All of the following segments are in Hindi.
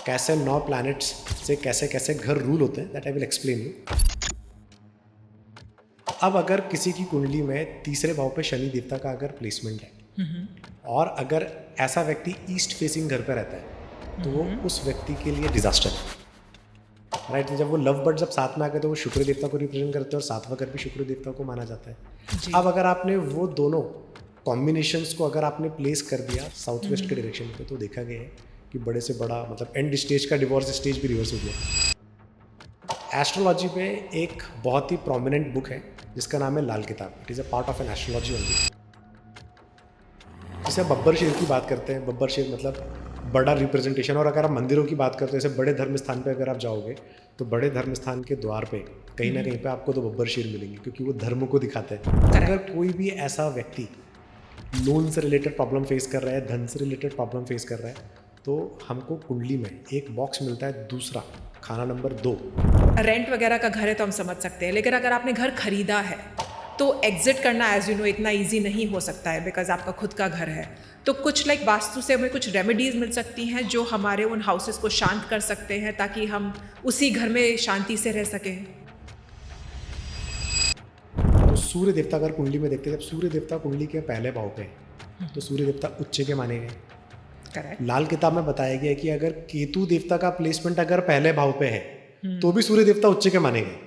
कैसे 9 प्लैनेट्स से कैसे कैसे घर रूल होते हैं, that I will explain you. अब अगर किसी की कुंडली में तीसरे भाव पे शनि देवता का अगर प्लेसमेंट है और अगर ऐसा व्यक्ति ईस्ट फेसिंग घर पे रहता है तो वो उस व्यक्ति के लिए डिजास्टर है। राइट, जब वो लव बर्ड जब साथ में आ गए तो वो शुक्र देवता को रिप्रेजेंट करते हैं और सातवां घर भी शुक्र देवता को माना जाता है। अब अगर आपने वो दोनों कॉम्बिनेशंस को अगर आपने प्लेस कर दिया साउथ वेस्ट के डायरेक्शन पे तो देखा गया है कि बड़े से बड़ा मतलब एंड स्टेज का डिवोर्स स्टेज भी रिवर्स हो गया। एस्ट्रोलॉजी पे एक बहुत ही प्रोमिनेंट बुक है जिसका नाम है Lal Kitab. It is a part of an astrology only. जैसे बब्बर शेर की बात करते हैं, बब्बर शेर मतलब बड़ा रिप्रेजेंटेशन। और अगर आप मंदिरों की बात करते हैं, जैसे बड़े धर्म स्थान पे अगर आप जाओगे तो बड़े धर्म स्थान के द्वार पे कहीं ना कहीं पे आपको तो बब्बर शेर मिलेंगे क्योंकि वो धर्म को दिखाते हैं। अगर कोई भी ऐसा व्यक्ति लोन से रिलेटेड प्रॉब्लम फेस कर रहा है, धन से रिलेटेड प्रॉब्लम फेस कर रहा है, तो हमको कुंडली में एक बॉक्स मिलता है दूसरा, खाना नंबर 2। रेंट वगैरह का घर है तो हम समझ सकते हैं, लेकिन अगर आपने घर खरीदा है तो एग्जिट करना एज यू नो इतना इजी नहीं हो सकता है बिकॉज आपका खुद का घर है। तो कुछ लाइक वास्तु से हमें कुछ रेमेडीज मिल सकती हैं जो हमारे उन हाउसेस को शांत कर सकते हैं ताकि हम उसी घर में शांति से रह सकें। तो सूर्य देवता अगर कुंडली में देखते हैं, जब सूर्य देवता कुंडली के पहले भाव पे है तो सूर्य देवता उच्च के माने गए। करेक्ट। लाल किताब में बताया गया है कि अगर केतु देवता का प्लेसमेंट अगर पहले भाव पे है तो भी सूर्य देवता उच्च के माने गए।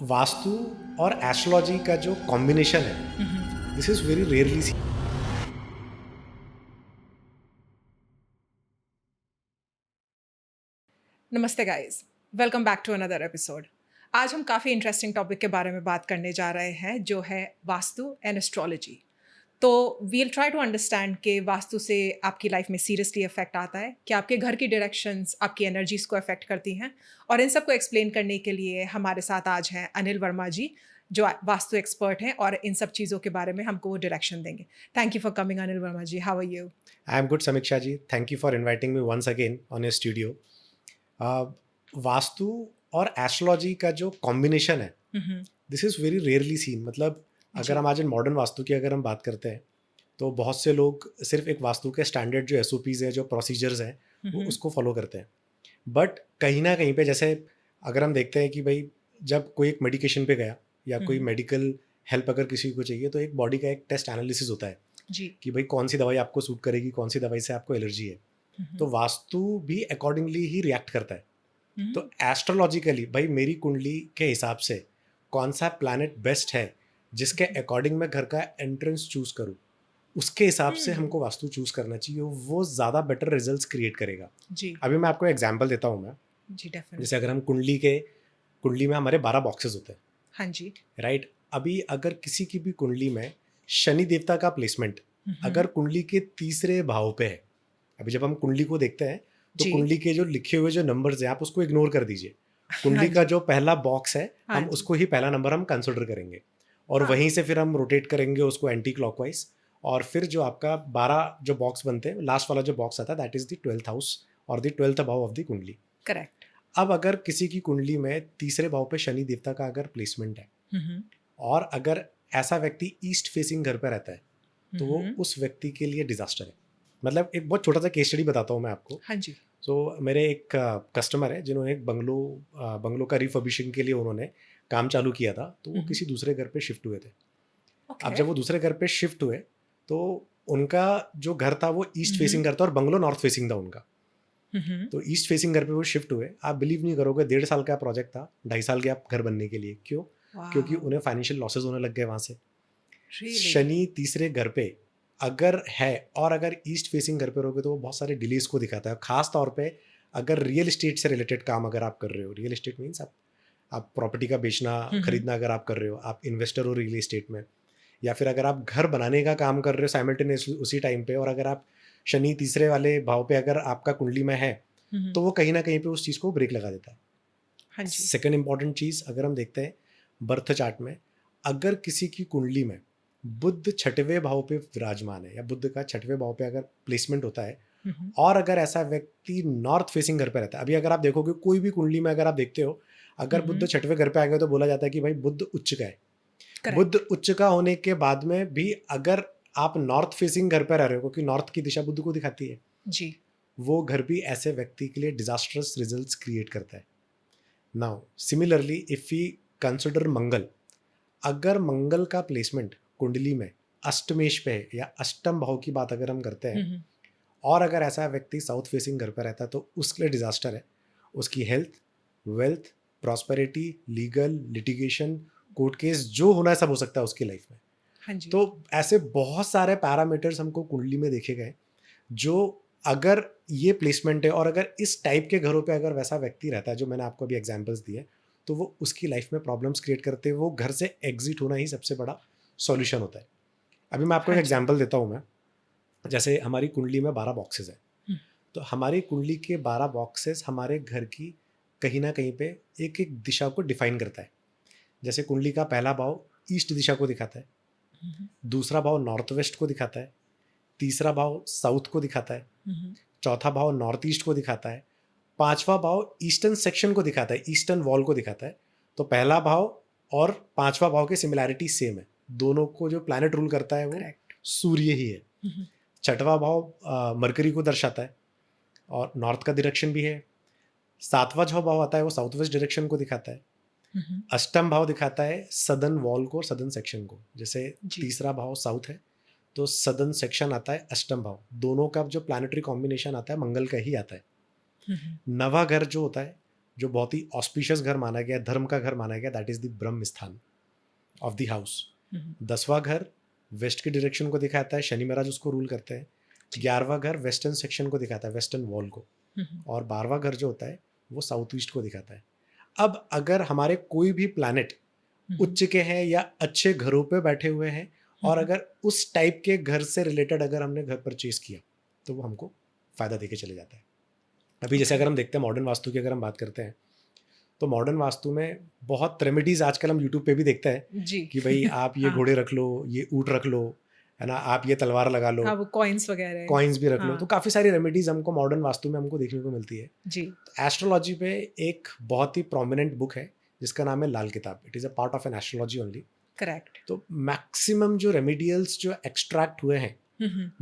वास्तु और एस्ट्रोलॉजी का जो कॉम्बिनेशन है this is very rarely see. नमस्ते guys, welcome back to another episode. आज हम काफ़ी इंटरेस्टिंग टॉपिक के बारे में बात करने जा रहे हैं जो है वास्तु एंड एस्ट्रोलॉजी। तो वील ट्राई टू अंडरस्टैंड कि वास्तु से आपकी लाइफ में सीरियसली इफेक्ट आता है कि आपके घर की डायरेक्शंस आपकी एनर्जीज को अफेक्ट करती हैं। और इन सब को एक्सप्लेन करने के लिए हमारे साथ आज हैं अनिल वर्मा जी जो वास्तु एक्सपर्ट हैं और इन सब चीज़ों के बारे में हमको वो डायरेक्शन देंगे। Thank you for coming Anil Varma ji, how are you? I am good Samiksha ji, thank you for inviting me once again on your studio. Vastu और एस्ट्रोलॉजी का जो कॉम्बिनेशन है this is very rarely seen. मतलब अगर हम आज इन मॉडर्न वास्तु की अगर हम बात करते हैं तो बहुत से लोग सिर्फ एक वास्तु के स्टैंडर्ड जो SOPs है, जो प्रोसीजर्स हैं वो उसको फॉलो करते हैं। बट कहीं ना कहीं पे जैसे अगर हम देखते हैं कि भाई जब कोई एक मेडिकेशन पे गया या कोई मेडिकल हेल्प अगर किसी को चाहिए तो एक बॉडी का एक टेस्ट एनालिसिस होता है जी। कि भाई कौन सी दवाई आपको सूट करेगी, कौन सी दवाई से आपको एलर्जी है। तो वास्तु भी अकॉर्डिंगली ही रिएक्ट करता है। तो एस्ट्रोलॉजिकली भाई मेरी कुंडली के हिसाब से कौन सा प्लैनेट बेस्ट है जिसके अकॉर्डिंग मैं घर का एंट्रेंस चूज करूँ, उसके हिसाब से हमको वास्तु चूज करना चाहिए, वो ज़्यादा बेटर रिजल्ट्स क्रिएट करेगा। जी अभी मैं आपको एग्जांपल देता हूँ मैं। जी डेफिनेटली। जैसे अगर हम कुंडली में हमारे 12 बॉक्सेस होते हैं, हाँ जी। राइट। अभी अगर किसी की भी कुंडली में शनि देवता का प्लेसमेंट अगर कुंडली के तीसरे भाव पे है, अभी जब हम कुंडली को देखते हैं तो जी। कुंडली के जो लिखे हुए जो नंबर्स हैं आप उसको इग्नोर कर दीजिए। कुंडली का जो पहला बॉक्स है हाँ हम जी। उसको ही पहला नंबर हम कंसिडर करेंगे और हाँ। वहीं से फिर हम रोटेट करेंगे उसको एंटी क्लॉकवाइज। और फिर जो आपका 12 जो बॉक्स बनते हैं, लास्ट वाला जो बॉक्स आता है that is the 12th house और द 12th भाव ऑफ द कुंडली। करेक्ट। अब अगर किसी की कुंडली में तीसरे भाव पे शनि देवता का अगर प्लेसमेंट है और अगर ऐसा व्यक्ति ईस्ट फेसिंग घर पे रहता है तो वो उस व्यक्ति के लिए डिजास्टर है। मतलब एक बहुत छोटा सा केस स्टडी बताता हूँ मैं आपको। हाँ जी। मेरे एक कस्टमर है जिन्होंने एक बंगलो का रिफर्बिशिंग के लिए उन्होंने काम चालू किया था, तो वो किसी दूसरे घर पे शिफ्ट हुए थे। अब जब वो दूसरे घर पे शिफ्ट हुए तो उनका जो घर था वो ईस्ट फेसिंग घर था और बंगलो नॉर्थ फेसिंग था उनका। तो ईस्ट फेसिंग घर पे वो शिफ्ट हुए। आप बिलीव नहीं करोगे, 1.5 साल का प्रोजेक्ट था, 2.5 साल के आप घर बनने के लिए। क्यों? क्योंकि उन्हें फाइनेंशियल लॉसेज होने लग गए वहां से। शनि तीसरे घर पे अगर है और अगर ईस्ट फेसिंग घर पे रहोगे तो वो बहुत सारे डिलेस को दिखाता है। खास तौर पे अगर रियल एस्टेट से रिलेटेड काम अगर आप कर रहे हो, रियल एस्टेट मीन्स आप प्रॉपर्टी का बेचना खरीदना अगर आप कर रहे हो, आप इन्वेस्टर हो रियल एस्टेट में, या फिर अगर आप घर बनाने का काम कर रहे हो साइमल्टेनियसली उसी टाइम पे, और अगर आप शनि तीसरे वाले भाव पे अगर आपका कुंडली में है तो वो कहीं ना कहीं पे उस चीज़ को ब्रेक लगा देता है। हाँ जी। सेकेंड इंपॉर्टेंट चीज़ अगर हम देखते हैं बर्थ चार्ट में, अगर किसी की कुंडली में बुध छठवें भाव पे विराजमान है या बुध का छठवें भाव पे अगर प्लेसमेंट होता है और अगर ऐसा व्यक्ति नॉर्थ फेसिंग घर पे रहता है। अभी अगर आप देखोगे कोई भी कुंडली में अगर आप देखते हो अगर बुध छठवें घर पे आ गए तो बोला जाता है कि भाई बुध उच्च का है। बुध उच्च का होने के बाद में भी अगर आप नॉर्थ फेसिंग घर पे रह रहे हो, क्योंकि नॉर्थ की दिशा बुध को दिखाती है जी। वो घर भी ऐसे व्यक्ति के लिए डिजास्टर्स रिजल्ट्स क्रिएट करता है. Now similarly if we consider Mangal, अगर मंगल का प्लेसमेंट कुंडली में अष्टमेश पे है या अष्टम भाव की बात अगर हम करते हैं, और अगर ऐसा व्यक्ति साउथ फेसिंग घर पर रहता है तो उसके लिए डिजास्टर है. उसकी health, wealth, prosperity, legal, litigation, court case, जो होना है सब हो सकता है उसकी लाइफ में. हाँ जी. तो ऐसे बहुत सारे पैरामीटर्स हमको कुंडली में देखे गए जो अगर ये प्लेसमेंट है और अगर इस टाइप के घरों पे अगर वैसा व्यक्ति रहता है जो मैंने आपको अभी एग्जांपल्स दिए, तो वो उसकी लाइफ में प्रॉब्लम्स क्रिएट करते हैं. वो घर से एग्जिट होना ही सबसे बड़ा सॉल्यूशन होता है. अभी मैं आपको एक हाँ जी. एग्जांपल देता हूँ. मैं जैसे हमारी कुंडली में 12 बॉक्सेस हैं, हम्म. तो हमारी कुंडली के 12 बॉक्सेस हमारे घर की कहीं ना कहीं पे एक एक दिशा को डिफाइन करता है. जैसे कुंडली का पहला भाव ईस्ट दिशा को दिखाता है, दूसरा भाव नॉर्थ वेस्ट को दिखाता है, तीसरा भाव साउथ को दिखाता है, चौथा भाव नॉर्थ ईस्ट को दिखाता है, पांचवा भाव ईस्टर्न सेक्शन को दिखाता है, ईस्टर्न वॉल को दिखाता है. तो पहला भाव और पांचवा भाव की सिमिलैरिटी सेम है. दोनों को जो प्लैनेट रूल करता है वो Correct. सूर्य ही है. छठवां भाव मरकरी को दर्शाता है और नॉर्थ का डायरेक्शन भी है. सातवां जो भाव आता है वो साउथ वेस्ट डायरेक्शन को दिखाता है. अष्टम भाव दिखाता है सदर्न वॉल को, सदर्न सेक्शन को. जैसे जी. तीसरा भाव साउथ है तो सदर्न सेक्शन आता है अष्टम भाव. दोनों का जो प्लैनेटरी कॉम्बिनेशन आता है मंगल का ही आता है. नवा घर जो होता है, जो बहुत ही ऑस्पिशियस घर माना गया, धर्म का घर माना गया, दैट इज द ब्रह्म स्थान ऑफ द हाउस. 10वां घर वेस्ट की डायरेक्शन को दिखाता है, शनि महाराज उसको रूल करते हैं. 11वां घर वेस्टर्न सेक्शन को दिखाता है, वेस्टर्न वॉल को. और 12वां घर जो होता है वो साउथ ईस्ट को दिखाता है. अब अगर हमारे कोई भी प्लैनेट उच्च के हैं या अच्छे घरों पे बैठे हुए हैं और अगर उस टाइप के घर से रिलेटेड अगर हमने घर परचेज किया तो वो हमको फायदा देके चले जाता है. अभी जैसे अगर हम देखते हैं मॉडर्न वास्तु की अगर हम बात करते हैं तो मॉडर्न वास्तु में बहुत रेमेडीज आजकल हम यूट्यूब पे भी देखते हैं जी. कि भाई आप ये हाँ. घोड़े रख लो, ये ऊँट रख लो, है ना, आप ये तलवार लगा लो, हाँ, वो कॉइन्स वगैरह. कॉइन्स भी रख लो. हाँ. तो काफ़ी सारी रेमेडीज हमको मॉडर्न वास्तु में हमको देखने को मिलती है. जी. एस्ट्रोलॉजी पे एक बहुत ही प्रोमिनेंट बुक है जिसका नाम है Lal Kitab. It is a part of an astrology only. Correct. तो मैक्सिमम जो रेमेडियल्स जो एक्सट्रैक्ट हुए हैं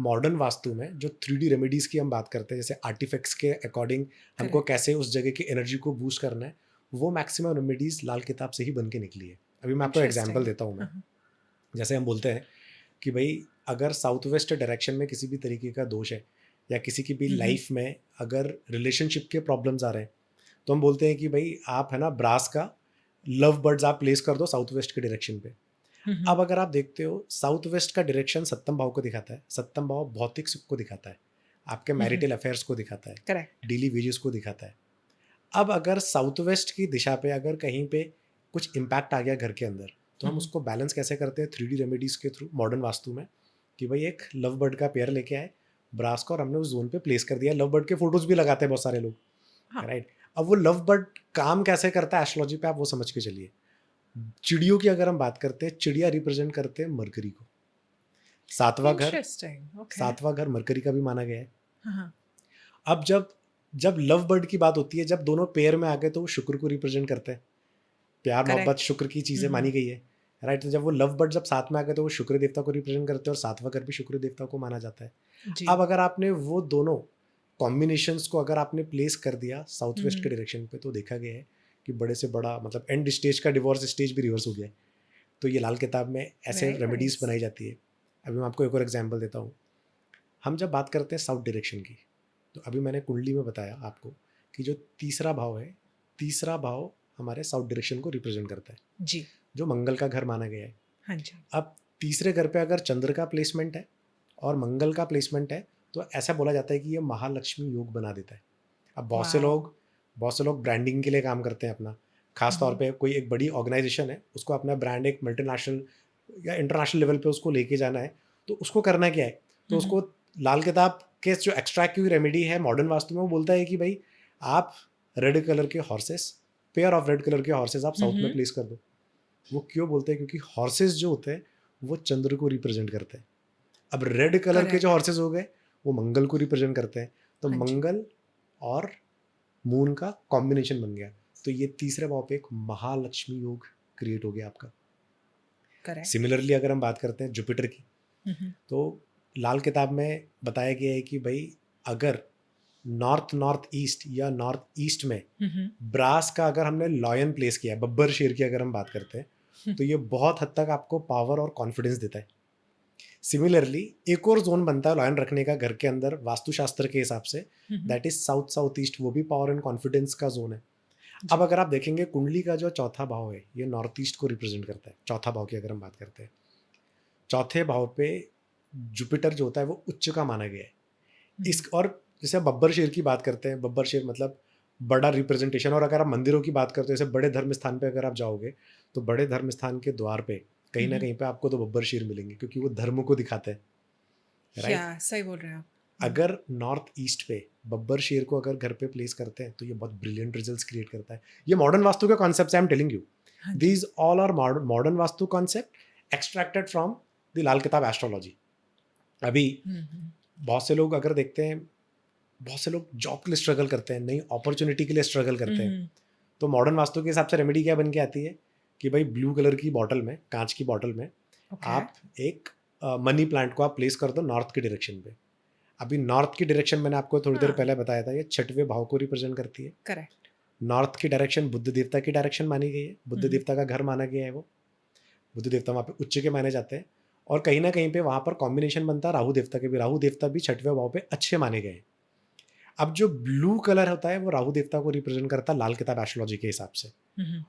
मॉडर्न वास्तु में, जो 3D रेमेडीज की हम बात करते हैं, जैसे आर्टिफैक्ट्स के अकॉर्डिंग हमको कैसे उस जगह की एनर्जी को बूस्ट करना है, वो मैक्सिमम रेमेडीज लाल किताब से ही बन के निकली है. अभी मैं आपको एग्जांपल देता हूँ. मैं जैसे हम बोलते हैं कि भाई अगर साउथ वेस्ट डायरेक्शन में किसी भी तरीके का दोष है या किसी की भी लाइफ में अगर रिलेशनशिप के प्रॉब्लम्स आ रहे हैं तो हम बोलते हैं कि भाई आप, है ना, ब्रास का लव बर्ड्स आप प्लेस कर दो साउथ वेस्ट के डायरेक्शन पे. अब अगर आप देखते हो साउथ वेस्ट का डायरेक्शन सप्तम भाव को दिखाता है. सप्तम भाव भौतिक सुख को दिखाता है, आपके मैरिटल अफेयर्स को दिखाता है, करेक्ट. डेली वेजेस को दिखाता है. अब अगर साउथ वेस्ट की दिशा पे अगर कहीं पे कुछ इम्पैक्ट आ गया घर के अंदर तो हम उसको बैलेंस कैसे करते हैं 3D रेमेडीज के थ्रू मॉडर्न वास्तु में, कि भाई एक लव बर्ड का पेयर लेके आए ब्रास का और हमने उस जोन पे प्लेस कर दिया. लव बर्ड के फोटोज भी लगाते हैं बहुत सारे लोग, राइट. अब वो लव बर्ड काम कैसे करता है एस्ट्रोलॉजी पे आप वो समझ के चलिए. चिड़ियों की अगर हम बात करते हैं, चिड़िया रिप्रेजेंट करते हैं मरकरी को. सातवां घर मरकरी का भी माना गया है. अब जब लव बर्ड की बात होती है, जब दोनों पेयर में आ गए तो वो शुक्र को रिप्रेजेंट करते हैं. प्यार मोहब्बत शुक्र की चीजें मानी गई है, राइट. तो जब वो लव बर्ड जब साथ में आ गए तो वो शुक्र देवता को रिप्रेजेंट करते हैं और सातवां घर भी शुक्र देवता को माना जाता है. अब अगर आपने वो दोनों कॉम्बिनेशंस को अगर आपने प्लेस कर दिया साउथ वेस्ट के डायरेक्शन पे तो देखा गया है कि बड़े से बड़ा, मतलब एंड स्टेज का डिवोर्स स्टेज भी रिवर्स हो गया है. तो ये लाल किताब में ऐसे रेमेडीज बनाई जाती है. अभी मैं आपको एक और एग्जांपल देता हूँ. हम जब बात करते हैं साउथ डायरेक्शन की, तो अभी मैंने कुंडली में बताया आपको कि जो तीसरा भाव है, तीसरा भाव हमारे साउथ डायरेक्शन को रिप्रेजेंट करता है जी, जो मंगल का घर माना गया है. हाँ जी. अब तीसरे घर पे अगर चंद्र का प्लेसमेंट है और मंगल का प्लेसमेंट है तो ऐसा बोला जाता है कि ये महालक्ष्मी योग बना देता है. अब बहुत से लोग ब्रांडिंग के लिए काम करते हैं अपना, खास तौर पे कोई एक बड़ी ऑर्गेनाइजेशन है, उसको अपना ब्रांड एक मल्टीनेशनल या इंटरनेशनल लेवल पे उसको लेके जाना है, तो उसको करना क्या है, तो उसको लाल किताब के जो एक्सट्रैक्ट की रेमेडी है मॉडर्न वास्तु में, वो बोलता है कि भाई आप रेड कलर के horses, pair of red colour के हॉर्सेस आप साउथ में प्लेस कर दो. वो क्यों बोलते हैं, क्योंकि हॉर्सेस जो होते हैं वो चंद्र को रिप्रेजेंट करते हैं. अब रेड कलर के जो हॉर्सेस हो गए वो मंगल को रिप्रेजेंट करते हैं. तो मंगल और मून का कॉम्बिनेशन बन गया. तो ये तीसरे भाव पे एक महालक्ष्मी योग क्रिएट हो गया आपका. सिमिलरली अगर हम बात करते हैं जुपिटर की, तो लाल किताब में बताया गया है कि भाई अगर नॉर्थ नॉर्थ ईस्ट या नॉर्थ ईस्ट में ब्रास का अगर हमने लॉयन प्लेस किया है, बब्बर शेर की अगर हम बात करते हैं, तो ये बहुत हद तक आपको पावर और कॉन्फिडेंस देता है। सिमिलरली एक और जोन बनता है लॉयन रखने का घर के अंदर वास्तुशास्त्र के हिसाब से, that is south south east, वो भी पावर एंड कॉन्फिडेंस का जोन है। अब अगर आप देखेंगे कुंडली का जो चौथा भाव है ये नॉर्थ ईस्ट को रिप्रेजेंट करता है। चौथा भाव की अगर हम बात करते हैं, चौथे भाव पे जुपिटर जो होता है वो उच्च का माना गया है। इस और जैसे आप बब्बर शेर की बात करते हैं, बब्बर शेर मतलब बड़ा रिप्रेजेंटेशन। और अगर आप मंदिरों की बात करते हो, जैसे बड़े धर्म स्थान पे अगर आप जाओगे तो बड़े धर्म स्थान के द्वार पे कहीं ना कहीं पे आपको तो बब्बर शेर मिलेंगे, क्योंकि वो धर्म को दिखाते हैं, राइट? सही बोल रहे हैं आप। अगर नॉर्थ ईस्ट पे बब्बर शेर को अगर घर पे प्लेस करते हैं तो ये बहुत ब्रिलियंट रिजल्ट्स क्रिएट करता है। ये मॉडर्न वास्तु के concept I am telling you, these all are modern vastu concept extracted from the Lal Kitab astrology. अभी बहुत से लोग अगर देखते हैं, बहुत से लोग जॉब के लिए स्ट्रगल करते हैं, नई अपॉर्चुनिटी के लिए स्ट्रगल करते हैं, तो मॉडर्न वास्तु के हिसाब से रेमेडी क्या बन के आती है कि भाई ब्लू कलर की बॉटल में, कांच की बॉटल में आप एक मनी प्लांट को आप प्लेस कर दो नॉर्थ की डायरेक्शन पे। अभी नॉर्थ की डायरेक्शन मैंने आपको थोड़ी देर पहले बताया था, ये छठवें भाव को रिप्रेजेंट करती है। करेक्ट। नॉर्थ की डायरेक्शन बुद्ध देवता की डायरेक्शन मानी गई है, बुद्ध देवता का घर माना गया है, वो बुद्ध देवता वहाँ पे उच्च के माने जाते हैं। और कहीं ना कहीं पे वहाँ पर कॉम्बिनेशन बनता है राहु देवता के भी, राहु देवता भी छठवें भाव पे अच्छे माने गए हैं। अब जो ब्लू कलर होता है वो राहु देवता को रिप्रेजेंट करता है लाल किताब एस्ट्रोलॉजी के हिसाब से,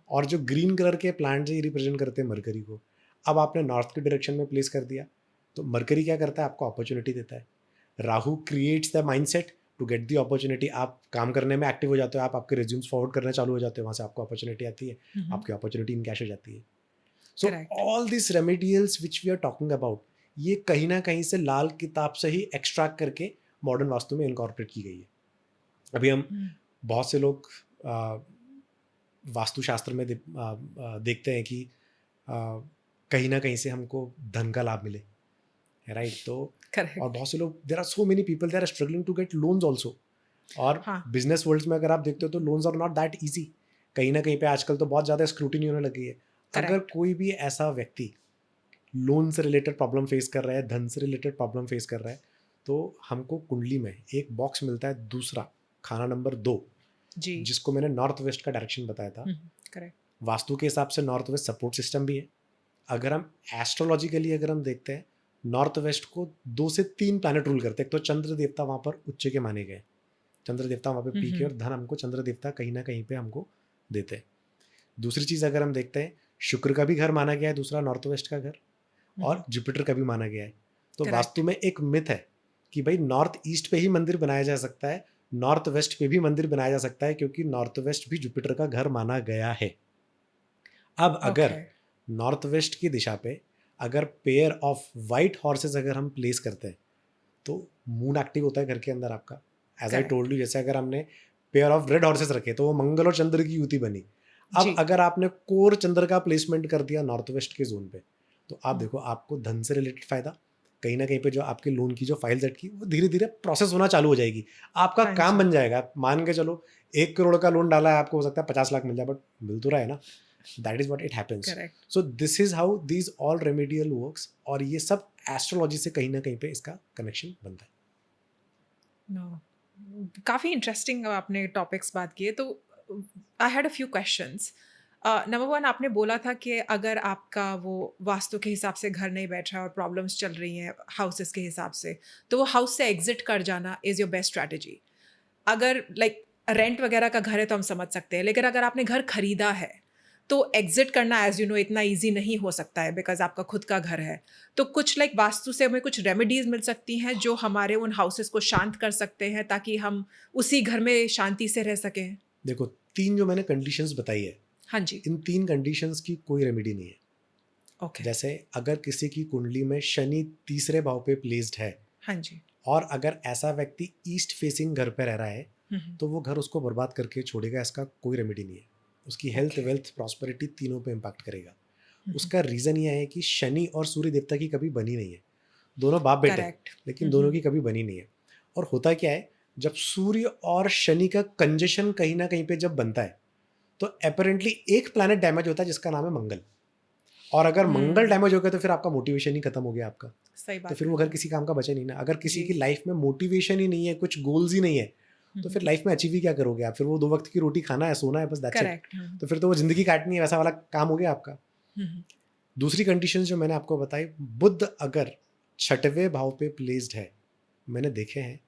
और जो ग्रीन कलर के प्लांट ये रिप्रेजेंट करते हैं मरकरी को। अब आपने नॉर्थ की डायरेक्शन में प्लेस कर दिया तो मरकरी क्या करता है, आपको अपॉर्चुनिटी देता है। Rahu creates the mindset to get the opportunity. आप काम करने में एक्टिव हो जाते हो, आप आपके रिज्यूम्स फॉरवर्ड करना चालू हो जाते हो, वहाँ से आपको अपॉर्चुनिटी आती है, आपकी अपॉर्चुनिटी इनकैश हो जाती है। So all this remedials which we are talking about, ये कहीं ना कहीं से लाल किताब से ही एक्सट्रैक्ट करके मॉडर्न वास्तु में इनकॉर्पोरेट की गई है। अभी हम बहुत से लोग वास्तुशास्त्र में देखते हैं कि कहीं ना कहीं से हमको धन का लाभ मिले, राइट? तो और बहुत से लोग, there are so many people, they are struggling to get loans also. और बिजनेस वर्ल्ड में अगर आप देखते हो तो loans are not that easy. कहीं ना कहीं पे आजकल तो बहुत ज़्यादा स्क्रूटिनी होने लगी है। अगर कोई भी ऐसा व्यक्ति लोन से रिलेटेड प्रॉब्लम फेस कर रहा है, धन से रिलेटेड प्रॉब्लम फेस कर रहा है, तो हमको कुंडली में एक बॉक्स मिलता है, दूसरा खाना नंबर 2 जी, जिसको मैंने नॉर्थ वेस्ट का डायरेक्शन बताया था। करेक्ट। वास्तु के हिसाब से नॉर्थ वेस्ट सपोर्ट सिस्टम भी है। अगर हम एस्ट्रोलॉजिकली अगर हम देखते हैं, नॉर्थ वेस्ट को 2 से 3 प्लैनेट रूल करते हैं। एक तो चंद्र देवता वहाँ पर उच्च के माने गए, चंद्र देवता वहाँ पे पीके, और धन हमको चंद्र देवता कहीं ना कहीं पे हमको देते हैं। दूसरी चीज़ अगर हम देखते हैं, शुक्र का भी घर माना गया है दूसरा, नॉर्थ वेस्ट का घर, और जुपिटर का भी माना गया है। तो वास्तु में एक मिथ है कि भाई नॉर्थ ईस्ट पे ही मंदिर बनाया जा सकता है, नॉर्थ वेस्ट पे भी मंदिर बनाया जा सकता है, क्योंकि नॉर्थ वेस्ट भी जुपिटर का घर माना गया है। अब अगर नॉर्थ वेस्ट की दिशा पे अगर पेयर ऑफ वाइट हॉर्सेस अगर हम प्लेस करते हैं तो मून एक्टिव होता है घर के अंदर आपका। एज आई टोल्ड यू, जैसे अगर हमने पेयर ऑफ रेड हॉर्सेस रखे तो वो मंगल और चंद्र की युति बनी। अब अगर आपने कोर चंद्र का प्लेसमेंट कर दिया नॉर्थ वेस्ट के जोन पे, तो आप देखो आपको धन से रिलेटेड फायदा, कहीं ना कहीं पे जो आपके लोन की जो फाइल्स अटकी वो धीरे धीरे प्रोसेस होना चालू हो जाएगी, आपका काम बन जाएगा। मान के चलो 1 करोड़ का लोन डाला है, आपको हो सकता है 50 लाख मिल जाए, बट मिल तो रहा है ना। That is what it happens. Correct. So this is how these all remedial works, और ये सब एस्ट्रोलॉजी से कहीं ना कहीं पे इसका कनेक्शन बनता है। No. काफ़ी इंटरेस्टिंग आपने टॉपिक्स बात किए। तो आई had a few questions. Number 1, आपने बोला था कि अगर आपका वो वास्तु के हिसाब से घर नहीं बैठ रहा और प्रॉब्लम्स चल रही हैं हाउसेस के हिसाब से, तो वो हाउस से एग्जिट कर जाना इज़ योर बेस्ट स्ट्रैटेजी। अगर लाइक रेंट वगैरह का घर है तो हम समझ सकते हैं, लेकिन अगर आपने घर खरीदा है तो एग्जिट करना एज यू नो इतना इजी नहीं हो सकता है, बिकॉज आपका खुद का घर है। तो कुछ लाइक वास्तु से हमें कुछ रेमेडीज मिल सकती हैं जो हमारे उन हाउसेस को शांत कर सकते हैं, ताकि हम उसी घर में शांति से रह सकें। देखो 3 जो मैंने कंडीशंस बताई है, हाँ जी, इन 3 कंडीशंस की कोई रेमेडी नहीं है। ओके। जैसे अगर किसी की कुंडली में शनि 3रे भाव पे प्लेस्ड है, हाँ जी, और अगर ऐसा व्यक्ति ईस्ट फेसिंग घर पे रह रहा है, तो वो घर उसको बर्बाद करके छोड़ेगा, इसका कोई रेमेडी नहीं है। उसकी हेल्थ, वेल्थ, प्रॉस्पेरिटी तीनों पे इम्पैक्ट करेगा। उसका रीज़न यह है कि शनि और सूर्य देवता की कभी बनी नहीं है, दोनों बाप बेटे, लेकिन दोनों की कभी बनी नहीं है। और होता क्या है, जब सूर्य और शनि का कंजशन कहीं ना कहीं पे जब बनता है, तो अपेरेंटली एक प्लैनेट डैमेज होता है जिसका नाम है मंगल। और अगर मंगल डैमेज हो गया तो फिर आपका मोटिवेशन ही खत्म हो गया आपका। सही बात। तो फिर वो घर किसी काम का बचा नहीं ना। अगर किसी की लाइफ में मोटिवेशन ही नहीं है, कुछ गोल्स ही नहीं है, तो फिर लाइफ में अचीव ही क्या करोगे आप? फिर वो 2 वक्त की रोटी खाना है, सोना है, बस दैट्स इट। करेक्ट। तो फिर तो वो जिंदगी काटनी है, वैसा वाला काम हो गया आपका। दूसरी कंडीशन जो मैंने आपको बताई, बुध अगर छठवें भाव पे प्लेस्ड है, मैंने देखे हैं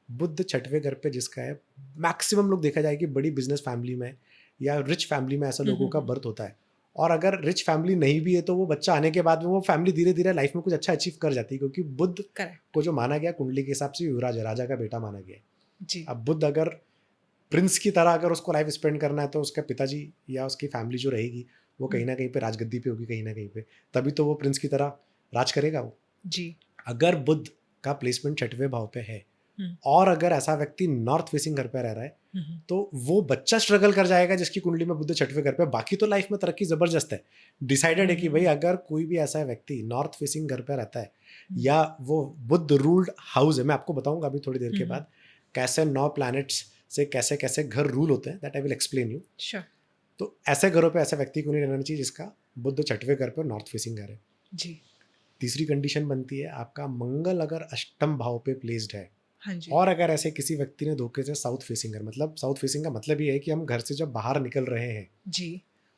बुध छठवें घर पे जिसका है, मैक्सिमम लोग देखा जाए कि बड़ी बिजनेस फैमिली में या रिच फैमिली में ऐसा लोगों का बर्थ होता है। और अगर रिच फैमिली नहीं भी है तो वो बच्चा आने के बाद में वो फैमिली धीरे धीरे लाइफ में कुछ अच्छा अचीव कर जाती है, क्योंकि बुध को जो माना गया कुंडली के हिसाब से युवराज है, राजा का बेटा माना गया है। अब बुध अगर प्रिंस की तरह अगर उसको लाइफ स्पेंड करना है तो उसके पिताजी या उसकी फैमिली जो रहेगी वो कहीं ना कहीं पे राजगद्दी पे होगी, कहीं ना कहीं पे, तभी तो वो प्रिंस की तरह राज करेगा वो जी। अगर बुध का प्लेसमेंट छठवें भाव पे है और अगर ऐसा व्यक्ति नॉर्थ फेसिंग घर पे रह रहा है तो वो बच्चा स्ट्रगल कर जाएगा जिसकी कुंडली में बुध छठवें घर पे। बाकी तो लाइफ में तरक्की जबरदस्त है, डिसाइडेड है कि भाई अगर कोई भी ऐसा व्यक्ति नॉर्थ फेसिंग घर पे रहता है या वो बुध रूल्ड हाउस है, मैं आपको बताऊंगा अभी थोड़ी देर के बाद कैसे 9 प्लैनेट्स से कैसे कैसे घर रूल होते हैं, that I will explain you. तो ऐसे घरों पे ऐसे व्यक्ति को नहीं रहना चाहिए जिसका बुध छठवें घर पे नॉर्थ फेसिंग घर है जी। तीसरी कंडीशन बनती है आपका मंगल अगर अष्टम भाव पे प्लेस्ड है। हाँ जी। और अगर ऐसे किसी व्यक्ति ने धोखे से साउथ फेसिंग घर, मतलब साउथ फेसिंग का मतलब ये है कि हम घर से जब बाहर निकल रहे हैं जी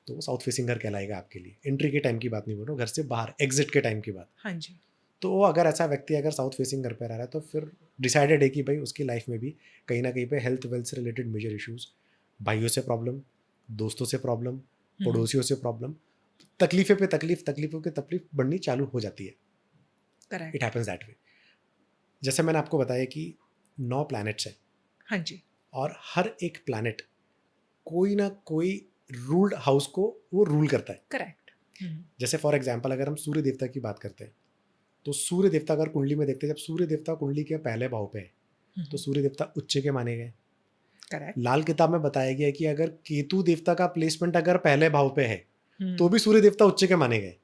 तो वो साउथ फेसिंग घर कहलाएगा आपके लिए। एंट्री के टाइम की बात नहीं बोल रहा हूँ, घर से बाहर एग्जिट के टाइम की बात। हाँ जी। तो अगर ऐसा व्यक्ति अगर साउथ फेसिंग घर पे रह रहा है तो फिर डिसाइडेड है कि भाई उसकी लाइफ में भी कहीं ना कहीं पे हेल्थ वेल्थ से रिलेटेड मेजर इश्यूज, भाइयों से प्रॉब्लम, दोस्तों से प्रॉब्लम, पड़ोसियों से प्रॉब्लम, तकलीफे पे तकलीफ, तकलीफों की तकलीफ बढ़नी चालू हो जाती है। Correct, it happens that way. जैसे मैंने आपको बताया कि 9 प्लैनेट्स हैं। हाँ जी। और हर एक प्लैनेट कोई ना कोई रूल्ड हाउस को वो रूल करता है। करेक्ट। जैसे फॉर एग्जांपल अगर हम सूर्य देवता की बात करते हैं तो सूर्य देवता अगर कुंडली में देखते हैं, जब सूर्य देवता कुंडली के पहले भाव पे है तो सूर्य देवता उच्च के माने गए। करेक्ट। लाल किताब में बताया गया है कि अगर केतु देवता का प्लेसमेंट अगर पहले भाव पे है तो भी सूर्य देवता उच्च के माने गए।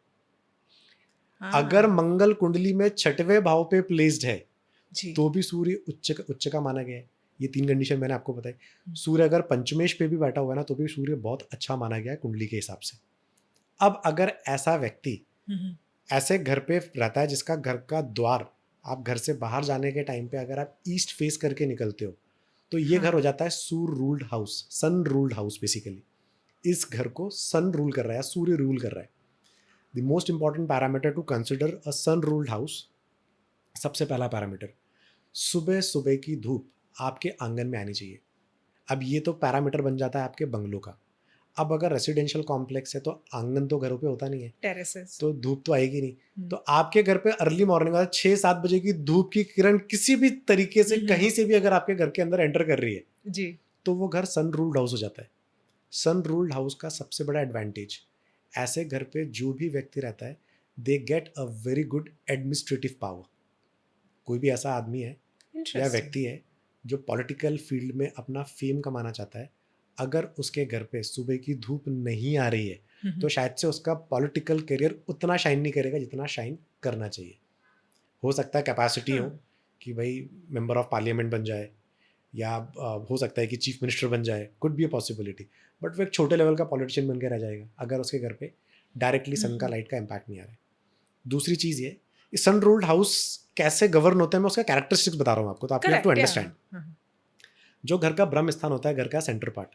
अगर मंगल कुंडली में छठवें भाव पे प्लेस्ड है जी तो भी सूर्य उच्च का माना गया है। ये 3 कंडीशन मैंने आपको बताई। सूर्य अगर पंचमेश पे भी बैठा हुआ है ना तो भी सूर्य बहुत अच्छा माना गया है कुंडली के हिसाब से। अब अगर ऐसा व्यक्ति ऐसे घर पे रहता है जिसका घर का द्वार, आप घर से बाहर जाने के टाइम पे अगर आप ईस्ट फेस करके निकलते हो तो ये घर हो जाता है सूर्य रूल्ड हाउस, सन रूल्ड हाउस। बेसिकली इस घर को सन रूल कर रहा है, सूर्य रूल कर रहा है। The most important parameter to consider a sun ruled house, सबसे पहला पैरामीटर, सुबह सुबह की धूप आपके आंगन में आनी चाहिए। अब ये तो पैरामीटर बन जाता है आपके बंगलों का। अब अगर रेसिडेंशियल कॉम्प्लेक्स है तो आंगन तो घरों पे होता नहीं है, टेरेसेस, तो धूप तो आएगी नहीं। तो आपके घर पे अर्ली मॉर्निंग वाला 6-7 बजे की धूप की किरण किसी भी तरीके से कहीं से भी अगर आपके घर के अंदर एंटर कर रही है जी तो वो घर सन रूल्ड हाउस हो जाता है। सन रूल्ड हाउस का सबसे बड़ा एडवांटेज, ऐसे घर पे जो भी व्यक्ति रहता है they get a very good administrative power. कोई भी ऐसा आदमी है या व्यक्ति है जो पॉलिटिकल फील्ड में अपना फेम कमाना चाहता है, अगर उसके घर पे सुबह की धूप नहीं आ रही है तो शायद से उसका पॉलिटिकल करियर उतना शाइन नहीं करेगा जितना शाइन करना चाहिए। हो सकता है कैपेसिटी हो कि भाई मेंबर ऑफ पार्लियामेंट बन जाए या हो सकता है कि चीफ मिनिस्टर बन जाए, could be a possibility, but वो एक छोटे लेवल का पॉलिटिशियन बन के रह जाएगा अगर उसके घर पे डायरेक्टली सन का लाइट का इम्पैक्ट नहीं आ रहा है। दूसरी चीज़ ये, सन रूल्ड हाउस कैसे गवर्न होता है मैं उसका कैरेक्टरिस्टिक्स बता रहा हूँ आपको, तो आपको हैव टू अंडरस्टैंड। जो घर का ब्रह्म स्थान होता है, घर का सेंटर पार्ट,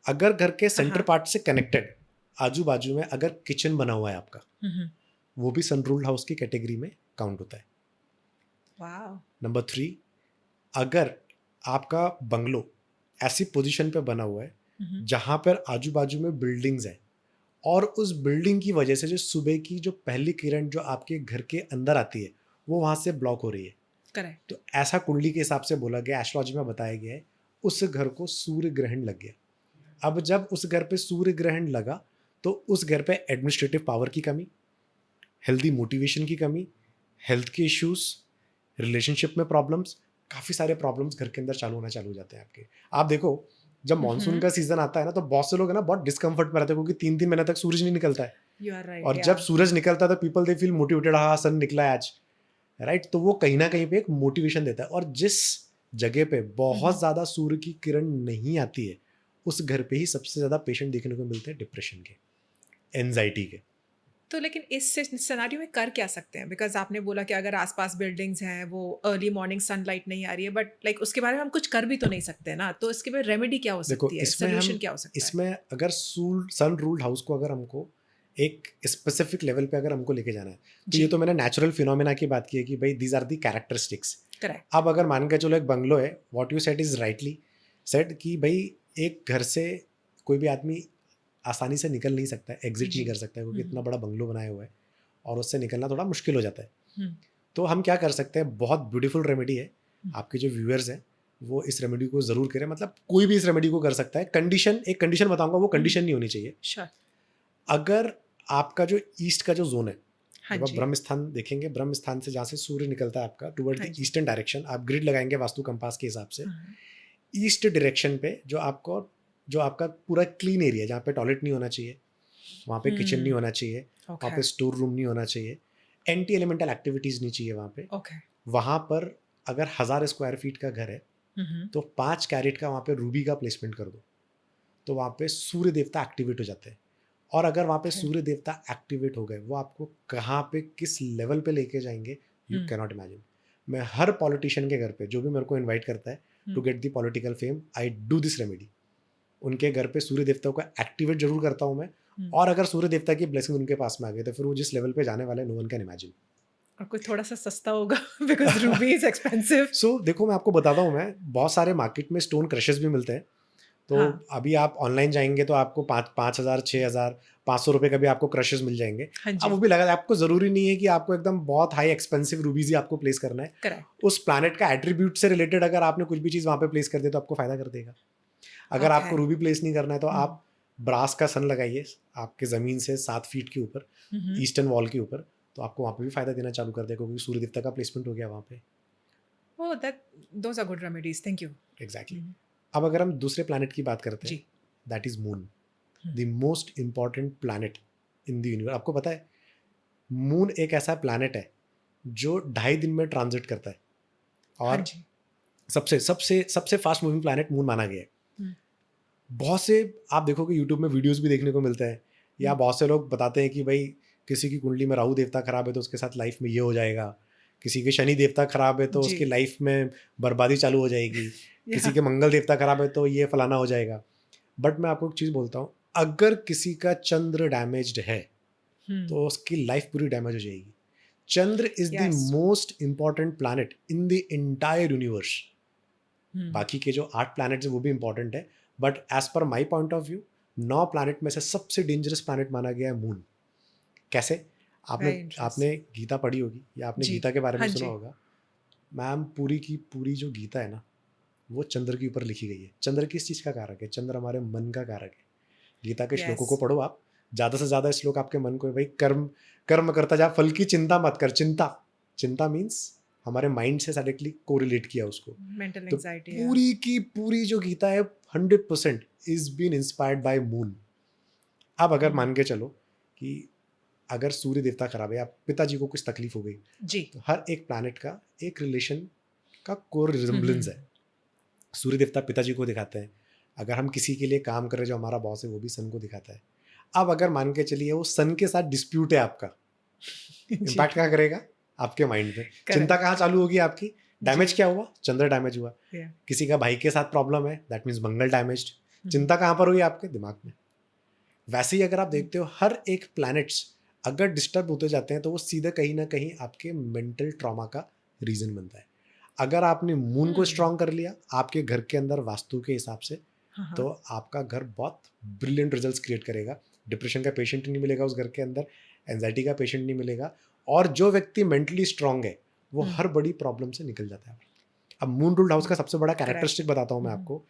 अगर घर के सेंटर पार्ट से कनेक्टेड आजू बाजू में अगर किचन बना हुआ है आपका, वो भी सन रूल्ड हाउस की कैटेगरी में काउंट होता है। नंबर 3, अगर आपका बंगलो ऐसी पोजीशन पे बना हुआ है जहां पर आजू बाजू में बिल्डिंग्स है और उस बिल्डिंग की वजह से जो सुबह की जो पहली किरण जो आपके घर के अंदर आती है वो वहां से ब्लॉक हो रही है, करेक्ट, तो ऐसा कुंडली के हिसाब से बोला गया, एस्ट्रोलॉजी में बताया गया है, उस घर को सूर्य ग्रहण लग गया। अब जब उस घर पे सूर्य ग्रहण लगा तो उस घर पे एडमिनिस्ट्रेटिव पावर की कमी, हेल्दी मोटिवेशन की कमी, हेल्थ के इश्यूज, रिलेशनशिप में प्रॉब्लम्स, काफ़ी सारे प्रॉब्लम्स घर के अंदर चालू होना चालू हो जाते हैं आपके। आप देखो जब मानसून का सीजन आता है ना तो बहुत से लोग है ना बहुत डिस्कम्फर्ट में रहते हैं क्योंकि 3-3 महीने तक सूरज नहीं निकलता है। और जब सूरज निकलता है तो पीपल दे फील मोटिवेटेड, हाँ सन निकला है आज, राइट, तो वो कहीं ना कहीं पे एक मोटिवेशन देता है। और जिस जगह पे बहुत ज़्यादा सूर्य की किरण नहीं आती है उस घर पे ही सबसे ज़्यादा पेशेंट देखने को मिलते हैं डिप्रेशन के, एंजाइटी के। तो लेकिन इस सिनेरियो में कर क्या सकते हैं? बिकॉज़ आपने बोला कि अगर आस-पास बिल्डिंग्स हैं, वो अर्ली मॉर्निंग सनलाइट नहीं आ रही है, बट लाइक उसके बारे में हम कुछ कर भी तो नहीं सकते ना, तो इसके लिए रेमेडी क्या हो देखो सकती है? इसमें सॉल्यूशन हम क्या हो सकता है? इसमें अगर सन रूल्ड हाउस को अगर हमको एक स्पेसिफिक लेवल पे अगर हमको लेके जाना है, तो ये जी, तो मैंने नेचुरल फिनोमेना की बात की है कि भाई these are the characteristics. Correct. अब अगर मान के चलो एक बंगलो है, what you said is rightly said कि भाई एक घर से कोई भी आदमी आसानी से निकल नहीं सकता है, एग्जिट नहीं जी। कर सकता है, क्योंकि हुँ, इतना हुँ। बड़ा बंगलो बनाया हुआ है और उससे निकलना थोड़ा मुश्किल हो जाता है। हुँ, तो हम क्या कर सकते हैं, बहुत ब्यूटीफुल रेमेडी है। हुँ। आपके जो व्यूअर्स हैं वो इस रेमेडी को ज़रूर करें, मतलब कोई भी इस रेमेडी को कर सकता है। कंडीशन, एक कंडीशन बताऊंगा, वो हुँ, कंडीशन नहीं होनी चाहिए। श्योर। अगर आपका जो ईस्ट का जो जोन है, हाँ जब आप जी, ब्रह्म स्थान देखेंगे, ब्रह्म स्थान से जहाँ से सूर्य निकलता है आपका टुवर्ड हाँ द जी। ईस्टर्न डायरेक्शन, आप ग्रिड लगाएंगे वास्तु कंपास के हिसाब से, हाँ, ईस्ट डायरेक्शन पे जो आपका पूरा क्लीन एरिया, जहाँ पे टॉयलेट नहीं होना चाहिए, वहाँ पे किचन नहीं हुँ, होना चाहिए, वहाँ ओके, पे स्टोर रूम नहीं होना चाहिए, एंटी एलिमेंटल एक्टिविटीज़ नहीं चाहिए वहाँ पे, ओके। वहाँ पर अगर 1000 स्क्वायर फीट का घर है, हुँ, हुँ, तो 5 कैरेट का वहाँ पे रूबी का प्लेसमेंट कर दो, तो वहाँ पे सूर्य देवता एक्टिवेट हो जाते हैं। और अगर वहाँ पे ओके। सूर्य देवता एक्टिवेट हो गए, वो आपको कहाँ पे किस लेवल पे लेके जाएंगे, यू हुँ, कैनॉट इमेजिन। मैं हर पॉलिटिशियन के घर पे, जो भी मेरे को इनवाइट करता है हुँ, to get the political fame, I do this remedy. उनके घर पे सूर्य देवता को एक्टिवेट जरूर करता हूँ मैं। हुँ। और अगर सूर्य देवता की ब्लेसिंग उनके पास में आ गई, तो फिर वो जिस लेवल पे जाने वाले, नो वन कैन इमेजिन। और कोई थोड़ा-सा सस्ता होगा बिकॉज़ रूबी इज़ एक्सपेंसिव। सो देखो, मैं आपको बताता हूँ, मैं बहुत सारे मार्केट में स्टोन क्रशेस भी मिलते हैं। तो हाँ, अभी आप ऑनलाइन जाएंगे तो आपको 5,000, 6,000, 500 रुपये का भी आपको क्रशेस मिल जाएंगे। हाँ अब जी, वो भी लगा, आपको ज़रूरी नहीं है कि आपको एकदम बहुत हाई एक्सपेंसिव रूबीज ही आपको प्लेस करना है। करेक्ट, उस प्लैनेट का एट्रीब्यूट से रिलेटेड अगर आपने कुछ भी चीज़ वहाँ पे प्लेस कर दी, तो आपको फ़ायदा कर देगा। अगर ओके। आपको रूबी प्लेस नहीं करना है, तो हुँ, आप ब्रास का सन लगाइए आपके ज़मीन से 7 फीट के ऊपर, हुँ, हुँ। ईस्टर्न वॉल के ऊपर, तो आपको वहाँ पे भी फ़ायदा देना चालू कर देगा, क्योंकि सूर्य देवता का प्लेसमेंट हो गया वहाँ पे। Oh, that those are good remedies, thank you. Exactly. हुँ, अब अगर हम दूसरे प्लैनेट की बात करते हैं, जी। That is moon, hmm, the most important planet in the universe. आपको पता है, मून एक ऐसा प्लैनेट है जो 2.5 दिन में ट्रांजिट करता है, हाँ और जी। सबसे सबसे सबसे फास्ट मूविंग प्लैनेट मून माना गया है। हुँ, बहुत से आप देखोगे यूट्यूब में वीडियोस भी देखने को मिलते हैं, या हुँ, बहुत से लोग बताते हैं कि भाई किसी की कुंडली में राहु देवता खराब है तो उसके साथ लाइफ में ये हो जाएगा, किसी के शनि देवता खराब है तो जी, उसकी लाइफ में बर्बादी चालू हो जाएगी, किसी या के मंगल देवता खराब है तो ये फलाना हो जाएगा। बट मैं आपको एक चीज़ बोलता हूँ, अगर किसी का चंद्र डैमेज्ड है, हुँ, तो उसकी लाइफ पूरी डैमेज हो जाएगी। Chandra is the yes, most important planet in the entire universe. हुँ, बाकी के जो 8 प्लैनेट्स हैं वो भी इंपॉर्टेंट है, but as per my point of view, 9 planet में से सबसे डेंजरस प्लैनेट माना गया है मून। कैसे? आपने वेरी आपने इंटरेस्टिंग। गीता पढ़ी होगी, या आपने जी, गीता के बारे में हाँ सुना जी, होगा। मैम, पूरी की पूरी जो गीता है ना, वो चंद्र के ऊपर लिखी गई है। चंद्र किस चीज़ का कारक है? चंद्र हमारे मन का कारक है। गीता के श्लोकों यस, को पढ़ो आप, ज़्यादा से ज़्यादा श्लोक आपके मन को, भाई कर्म कर्म करता जा, फल की चिंता मत कर। चिंता, चिंता मीन्स हमारे माइंड से डायरेक्टली कोरिलेट किया उसको। मेंटल तो एंग्जायटी या पूरी की पूरी जो गीता है 100% is been inspired by moon. अब अगर हुँ, मान के चलो कि अगर सूर्य देवता खराब है या पिताजी को कुछ तकलीफ हो गई, जी, तो हर एक प्लैनेट का एक रिलेशन का कोर हुँ, रिजम्बलेंस हुँ, है। सूर्य देवता पिताजी को दिखाते हैं, अगर हम किसी के लिए काम कर रहे, जो हमारा बॉस है, वो भी सन को दिखाता है। अब अगर मान के चलिए वो सन के साथ डिस्प्यूट है आपका, जी, इम्पैक्ट कहाँ करेगा? आपके माइंड पे। चिंता करेक्ट, कहाँ चालू होगी आपकी? जी, डैमेज क्या हुआ? चंद्र डैमेज हुआ। या किसी का भाई के साथ प्रॉब्लम है, दैट मीन्स मंगल डैमेज्ड। हुँ, हुँ, चिंता कहाँ पर हुई? आपके दिमाग में। वैसे ही अगर आप हुँ, देखते हो, हर एक प्लैनेट्स अगर डिस्टर्ब होते जाते हैं, तो वो सीधे कहीं ना कहीं आपके मेंटल ट्रॉमा का रीजन बनता है। अगर आपने मून को हुँ, स्ट्रांग कर लिया आपके घर के अंदर वास्तु के हिसाब से, हाँ, हाँ, तो आपका घर बहुत ब्रिलियंट रिजल्ट्स क्रिएट करेगा। डिप्रेशन का पेशेंट नहीं मिलेगा उस घर के अंदर, एंजाइटी का पेशेंट नहीं मिलेगा, और जो व्यक्ति मेंटली स्ट्रांग है, वो हुँ, हर बड़ी प्रॉब्लम से निकल जाता है। अब मून रूल्ड हाउस हुँ, का सबसे बड़ा करेक्ट, कैरेक्टरिस्टिक बताता हूँ हुँ, मैं हुँ, आपको।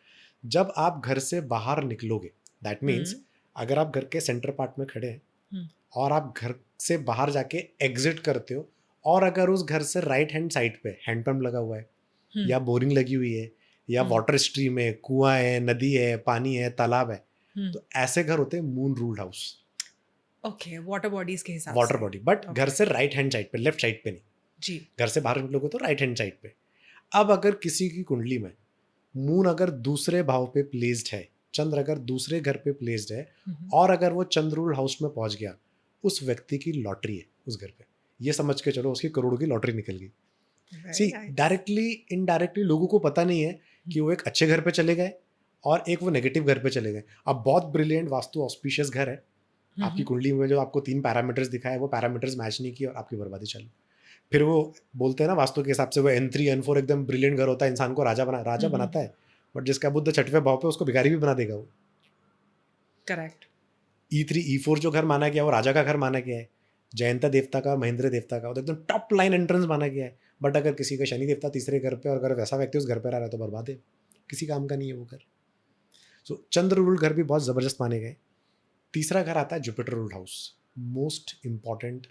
जब आप घर से बाहर निकलोगे, दैट मीन्स हुँ, अगर आप घर के सेंटर पार्ट में खड़े हैं हुँ, और आप घर से बाहर जाके एग्जिट करते हो, और अगर उस घर से राइट हैंड साइड पे हैंडपंप लगा हुआ है, हुँ, या बोरिंग लगी हुई है, या हुँ, वाटर स्ट्रीम है, कुआं है, नदी है, पानी है, तालाब है, हुँ, तो ऐसे घर होते हैं moon ruled house. Okay, water bodies के हिसाब वाटर से, बॉडी, बट घर ओके, से राइट हैंड साइड पे, लेफ्ट साइड पे नहीं। जी, घर से बाहर निकलोगे तो राइट हैंड साइड पे। अब अगर किसी की कुंडली में मून अगर दूसरे भाव पे प्लेस्ड है, चंद्र अगर दूसरे घर पे प्लेस्ड है, हुँ, हुँ, और अगर वो चंद्र रूल्ड हाउस में पहुंच गया, उस व्यक्ति की लॉटरी है उस घर पे, ये समझ के चलो उसकी करोड़ों की लॉटरी निकल गई। Very सी nice. डायरेक्टली इनडायरेक्टली लोगों को पता नहीं है कि वो एक अच्छे घर पे चले गए और एक वो नेगेटिव घर पे चले गए। अब बहुत ब्रिलियंट वास्तु ऑस्पिशियस घर है, आपकी कुंडली में जो आपको 3 पैरामीटर्स दिखाए वो पैरामीटर्स मैच नहीं किए और आपकी बर्बादी चालू। फिर वो बोलते हैं ना वास्तु के हिसाब से वो N3 N4 एकदम ब्रिलियंट घर होता है, इंसान को राजा बनाता है, बट जिसका बुद्ध 6वें भाव पे उसको भिखारी भी बना देगा वो। करेक्ट। E3 E4 जो घर माना गया वो राजा का घर माना गया है, जयंता देवता का, महेंद्र देवता का, वो तो एकदम टॉप लाइन एंट्रेंस माना गया है। बट अगर किसी का शनि देवता तीसरे घर पे और अगर वैसा व्यक्ति उस घर पे रह रहा है तो बर्बाद है, किसी काम का नहीं है वो घर। सो चंद्र रूल घर भी बहुत जबरदस्त माने गए। तीसरा घर आता है Jupiter rule house, most important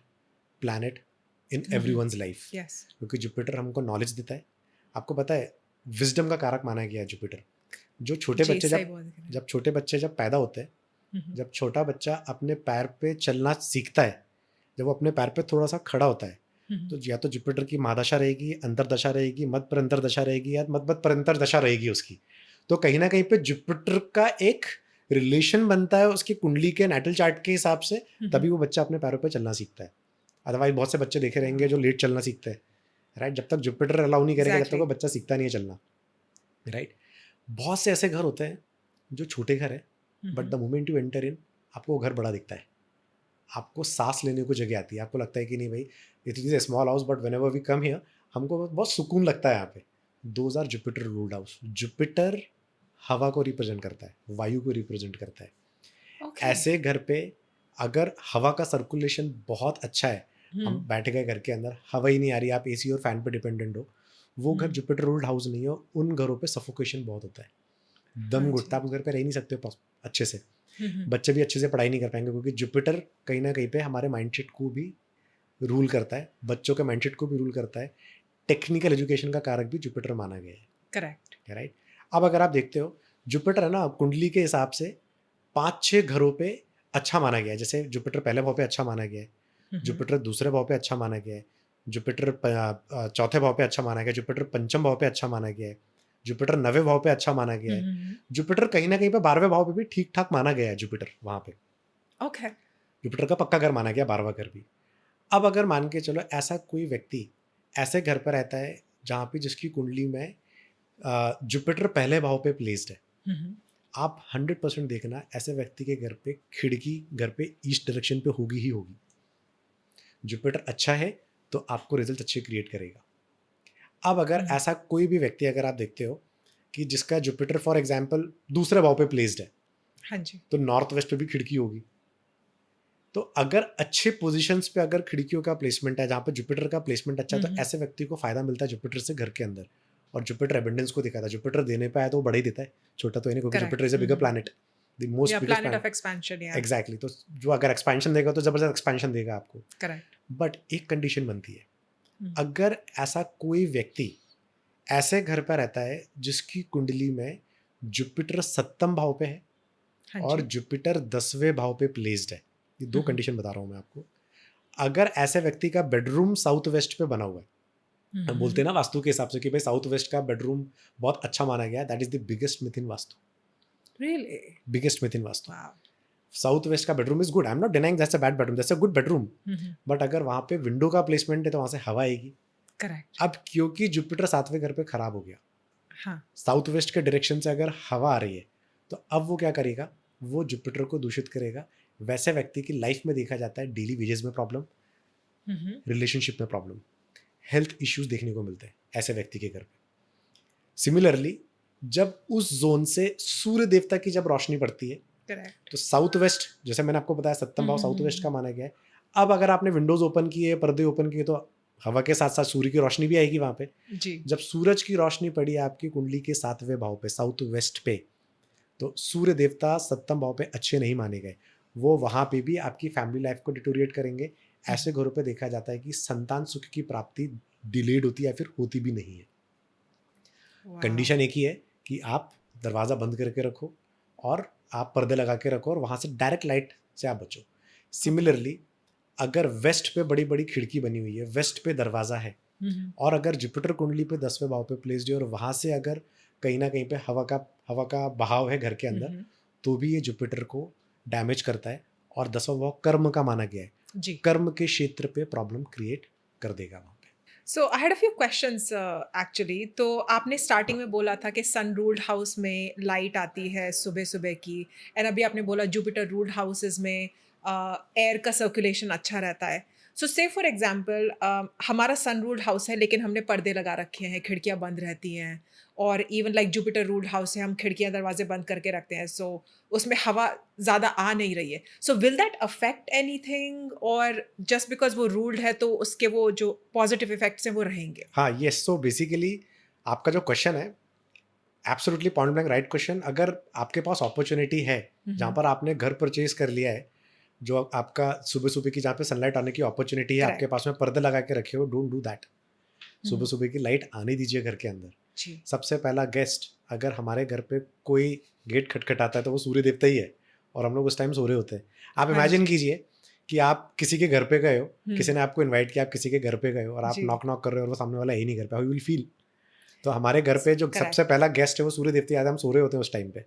planet इन एवरीवन्स लाइफ, यस। क्योंकि जुपिटर हमको नॉलेज देता है। आपको पता है विजडम का कारक माना गया है जुपिटर। जो छोटे जी, बच्चे सही बोल रहे हैं। जब छोटे बच्चे जब पैदा होते हैं, जब छोटा बच्चा अपने पैर पे चलना सीखता है, जब वो अपने पैर पे थोड़ा सा खड़ा होता है, तो या तो जुपिटर की महादशा रहेगी, अंतरदशा रहेगी, मध्य पर अंतरदशा रहेगी या मध्य पर अंतरदशा रहेगी उसकी। तो कहीं ना कहीं पे जुपिटर का एक रिलेशन बनता है उसकी कुंडली के नैटल चार्ट के हिसाब से, तभी वो बच्चा अपने पैरों पे चलना सीखता है। अदरवाइज बहुत से बच्चे देखे रहेंगे जो लेट चलना सीखते हैं, राइट। जब तक जुपिटर अलाउ नहीं करेगा जब तक वो बच्चा सीखता नहीं है चलना, राइट। बहुत से ऐसे घर होते हैं जो छोटे घर है, but the moment you enter in आपको वो घर बड़ा दिखता है, आपको सांस लेने को जगह आती है, आपको लगता है कि नहीं भाई it is a small house but whenever we come here हमको बहुत सुकून लगता है यहाँ पे। Those are Jupiter ruled house. Jupiter हवा को रिप्रेजेंट करता है, वायु को रिप्रेजेंट करता है। Okay. ऐसे घर पे अगर हवा का सर्कुलेशन बहुत अच्छा है, हम बैठ गए घर के अंदर, हवा ही नहीं आ रही, आप एसी और फैन पे डिपेंडेंट हो, वो घर जुपिटर रूल्ड हाउस नहीं हो। उन घरों पे सफोकेशन बहुत होता है, दम घुटता, आप उस घर पे रह नहीं सकते हो अच्छे से, बच्चे भी अच्छे से पढ़ाई नहीं कर पाएंगे, क्योंकि जुपिटर कहीं ना कहीं पे हमारे माइंडसेट को भी रूल करता है, बच्चों के माइंडसेट को भी रूल करता है। टेक्निकल एजुकेशन का कारक भी जुपिटर माना गया है, करेक्ट, राइट। अब अगर आप देखते हो जुपिटर है ना कुंडली के हिसाब से 5-6 घरों पे अच्छा माना गया है। जैसे जुपिटर पहले भाव पे अच्छा माना गया है, जुपिटर दूसरे भाव पे अच्छा माना गया है, जुपिटर चौथे भाव पे अच्छा माना गया है, जुपिटर पंचम भाव पे अच्छा माना गया है, जुपिटर 9वें भाव पे अच्छा माना गया है, जुपिटर कहीं ना कहीं पे 12वें भाव पे भी ठीक ठाक माना गया है जुपिटर वहां पे। ओके। जुपिटर का पक्का घर माना गया 12वां घर भी। अब अगर मान के चलो ऐसा कोई व्यक्ति ऐसे घर पर रहता है जहाँ पे जिसकी कुंडली में जुपिटर पहले भाव पे प्लेस्ड है, आप 100% देखना ऐसे व्यक्ति के घर पे खिड़की घर पे ईस्ट डायरेक्शन पे होगी ही होगी। जुपिटर अच्छा है तो आपको रिजल्ट अच्छे क्रिएट करेगा। अब अगर ऐसा कोई भी व्यक्ति अगर आप देखते हो कि जिसका जुपिटर फॉर एग्जांपल दूसरे भाव पे प्लेस्ड है, हाँ जी, तो नॉर्थ वेस्ट पे भी खिड़की होगी। तो अगर अच्छे पोजीशंस पे अगर खिड़कियों का प्लेसमेंट है जहाँ पे जुपिटर का प्लेसमेंट अच्छा है, तो ऐसे व्यक्ति को फायदा मिलता है जुपिटर से घर के अंदर। और जुपिटर एबंडेंस को दिखाता है, जुपिटर देने पे आया तो वो बड़ा ही देता है, छोटा तो है नहीं, क्योंकि Jupiter is a bigger planet, the most biggest planet of expansion. Exactly. तो जो अगर एक्सपेंशन देगा तो जबरदस्त एक्सपेंशन देगा आपको, करेक्ट। बट एक कंडीशन बनती है, अगर ऐसा कोई व्यक्ति ऐसे घर पर रहता है जिसकी कुंडली में जुपिटर 7वें भाव पे है और जुपिटर 10वें भाव पे प्लेस्ड है, ये 2 कंडीशन बता रहा हूं मैं आपको। अगर ऐसे व्यक्ति का बेडरूम साउथ वेस्ट पे बना हुआ है, हम बोलते हैं ना वास्तु के हिसाब से कि भाई साउथ वेस्ट का बेडरूम बहुत अच्छा माना गया है, that is the biggest myth in vastu, really biggest myth in vastu. Wow. South west का bedroom is good, I am not denying that's a bad bedroom, that's a good bedroom, but अगर वहां पे विंडो का प्लेसमेंट है तो वहां से हवा आएगी। करेक्ट। अब क्योंकि जुपिटर 7वें घर पे खराब हो गया, हाँ, साउथ वेस्ट के डायरेक्शन से अगर हवा आ रही है तो अब वो क्या करेगा, वो जुपिटर को दूषित करेगा। वैसे व्यक्ति की लाइफ में देखा जाता है डेली वेजेस में प्रॉब्लम, रिलेशनशिप में प्रॉब्लम, हेल्थ इश्यूज देखने को मिलते हैं ऐसे व्यक्ति के घर पे। सिमिलरली जब उस जोन से सूर्य देवता की जब रोशनी पड़ती है, करेक्ट, तो साउथ वेस्ट, जैसे मैंने आपको बताया 7वां भाव साउथ वेस्ट का माना गया है। अब अगर आपने विंडोज ओपन किए, पर्दे ओपन किए, तो हवा के साथ साथ सूर्य की रोशनी भी आएगी वहां पे। जी, जब सूरज की रोशनी पड़ी आपकी कुंडली के 7वें भाव पे साउथ वेस्ट पे, तो सूर्य देवता 7वें भाव पे अच्छे नहीं माने गए, वो वहां पे भी आपकी फैमिली लाइफ को डिटोरिएट करेंगे। ऐसे घरों पे देखा जाता है कि संतान सुख की प्राप्ति डिलेड होती है या फिर होती भी नहीं है। कंडीशन एक ही है कि आप दरवाज़ा बंद करके रखो और आप पर्दे लगा के रखो और वहाँ से डायरेक्ट लाइट से आप बचो। सिमिलरली अगर वेस्ट पे बड़ी बड़ी खिड़की बनी हुई है, वेस्ट पे दरवाज़ा है, और अगर जुपिटर कुंडली पे 10वें भाव पे प्लेस्ड है और वहाँ से अगर कहीं ना कहीं पे हवा का बहाव है घर के अंदर, तो भी ये जुपिटर को डैमेज करता है। और 10वां भाव कर्म का माना गया है। जी। कर्म के क्षेत्र पे प्रॉब्लम क्रिएट कर देगा वहाँ पे। So I had a few questions actually. तो आपने स्टार्टिंग में बोला था कि सन रूल्ड हाउस में लाइट आती है सुबह सुबह की, एंड अभी आपने बोला जुपिटर रूल्ड हाउसेस में एयर का सर्कुलेशन अच्छा रहता है। सो से फॉर एग्जांपल हमारा सन रूल्ड हाउस है लेकिन हमने पर्दे लगा रखे हैं, खिड़कियां बंद रहती हैं, और even like Jupiter ruled house है, हम खिड़कियां दरवाजे बंद करके रखते हैं, सो उसमें हवा ज़्यादा आ नहीं रही है। So will that affect anything, और जस्ट बिकॉज वो रूल्ड है तो उसके वो जो पॉजिटिव इफेक्ट्स हैं वो रहेंगे? हाँ, यस, सो बेसिकली आपका जो क्वेश्चन है absolutely point blank right question. अगर आपके पास अपॉर्चुनिटी है जहाँ पर आपने घर परचेज कर लिया है, जो आपका सुबह सुबह की जहाँ पे सनलाइट आने की अपॉर्चुनिटी है, आपके करेक्ट। पास में पर्दे लगा के रखे हो, डोंट डू दैट। सुबह हम्म, सुबह की लाइट आने दीजिए घर के अंदर। जी। सबसे पहला गेस्ट, अगर हमारे घर पे कोई गेट खटखटाता है तो वो सूर्य देवता ही है, और हम लोग उस टाइम सो रहे होते हैं। आप हाँ इमेजिन जी। कीजिए कि आप किसी के घर पे गए हो, किसी हम्म, ने आपको इनवाइट किया, आप किसी के घर पे गए हो और आप जी। नॉक नॉक कर रहे हो और वो सामने वाला है ही नहीं घर पे, हाउ यू विल फील? तो हमारे घर पे जो सबसे करेक्ट। पहला गेस्ट है वो सूर्य देवता याद है, हम सो रहे होते हैं उस टाइम पे,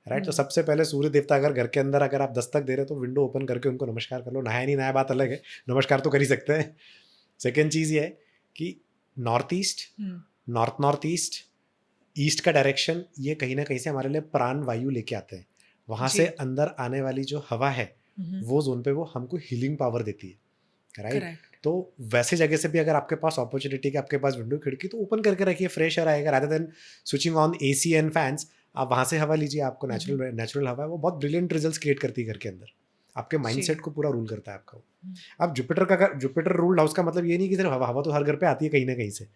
राइट। तो सबसे पहले सूर्य देवता अगर घर के अंदर अगर आप दस्तक दे रहे हो तो विंडो ओपन करके उनको नमस्कार कर लो। नहाया नहीं नहाया बात अलग है, नमस्कार तो कर ही सकते हैं। सेकेंड चीज़ ये है कि north east, north east, east का डायरेक्शन, ये कहीं ना कहीं से हमारे लिए प्राण वायु लेके आते हैं। वहाँ से जी। अंदर आने वाली जो हवा है वो जोन पे वो हमको हीलिंग पावर देती है, राइट। करेक्ट। तो वैसे जगह से भी अगर आपके पास अपॉर्चुनिटी है, आपके पास विंडो खिड़की, तो ओपन करके रखिए, फ्रेश एयर आएगा। Rather than switching on AC and fans, आप वहाँ से हवा लीजिए, आपको नेचुरल हवा है, वो बहुत ब्रिलियंट रिजल्ट्स क्रिएट करती है घर के अंदर। आपके जी। माइंडसेट को पूरा रूल करता है आपका वो। अब जुपिटर रूल्ड हाउस का मतलब ये नहीं कि सिर्फ हवा, हवा तो हर घर पे आती है कहीं ना कहीं से।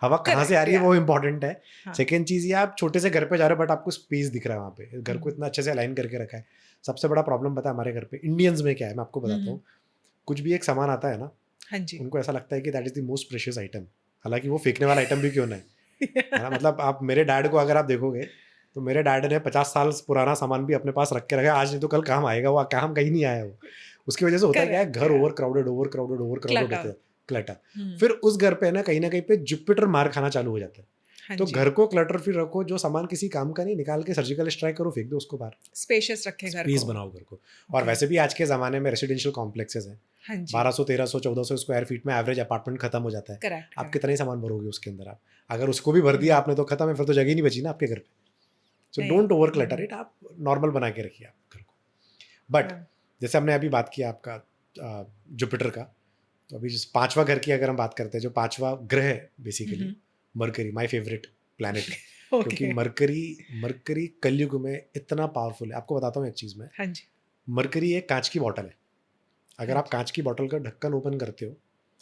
हवा कहाँ से आ करेक्ट, रही है या। वो इंपॉर्टेंट है। हाँ। सेकेंड चीज़ ये, आप छोटे से घर पे जा रहे हो बट आपको स्पेस दिख रहा है वहाँ पे, घर को इतना अच्छे से अलाइन करके रखा है। सबसे बड़ा प्रॉब्लम पता है हमारे घर पे इंडियंस में क्या है, मैं आपको बताता हूँ। कुछ भी एक सामान आता है ना, हाँ जी। उनको ऐसा लगता है कि that is the most precious item, हालांकि वो फेंकने वाला आइटम भी क्यों ना है ना। मतलब आप मेरे डैड को अगर आप देखोगे तो मेरे डैड ने 50 साल पुराना सामान भी अपने पास रख के रखा है, आज नहीं तो कल काम आएगा, वो काम कहीं नहीं आया वो। उसकी वजह से होता है क्या है, करेक्ट, घर या। ओवर क्राउडेड होते क्लटर। हैं, क्लटर। फिर उस घर पे ना कहीं पे जुपिटर मार खाना चालू हो जाता है। हाँ तो जी। घर को क्लटर फ्री रखो, जो सामान किसी काम का नहीं, निकाल के सर्जिकल स्ट्राइक करो, फेंक दो उसको बाहर। स्पेशियस रखे घर स्पेस को। बनाओ घर को। और ओके। वैसे भी आज के ज़माने में रेसिडेंशियल कॉम्प्लेक्सेस हैं, हाँ जी। 1200 1300 1400 स्क्वायर फीट में एवरेज अपार्टमेंट खत्म हो जाता है। करेक्ट, आप करेक्ट। कितना ही सामान भरोगे उसके अंदर? आप अगर उसको भी भर दिया आपने तो खत्म है, फिर तो जगह ही नहीं बची ना आपके घर पे। सो नहीं। डोंट ओवर क्लटर इट, आप नॉर्मल बना के रखिए आप घर को। बट जैसे हमने अभी बात किया आपका जुपिटर का, तो अभी जिस पांचवा घर की अगर हम बात करते हैं, जो पांचवा ग्रह है basically mercury, my favourite planet. क्योंकि ओके। मरकरी कलयुग में इतना पावरफुल है। आपको बताता हूँ एक चीज़ में, हाँ जी। मरकरी एक कांच की बॉटल है। अगर हाँ आप कांच की बॉटल का ढक्कन ओपन करते हो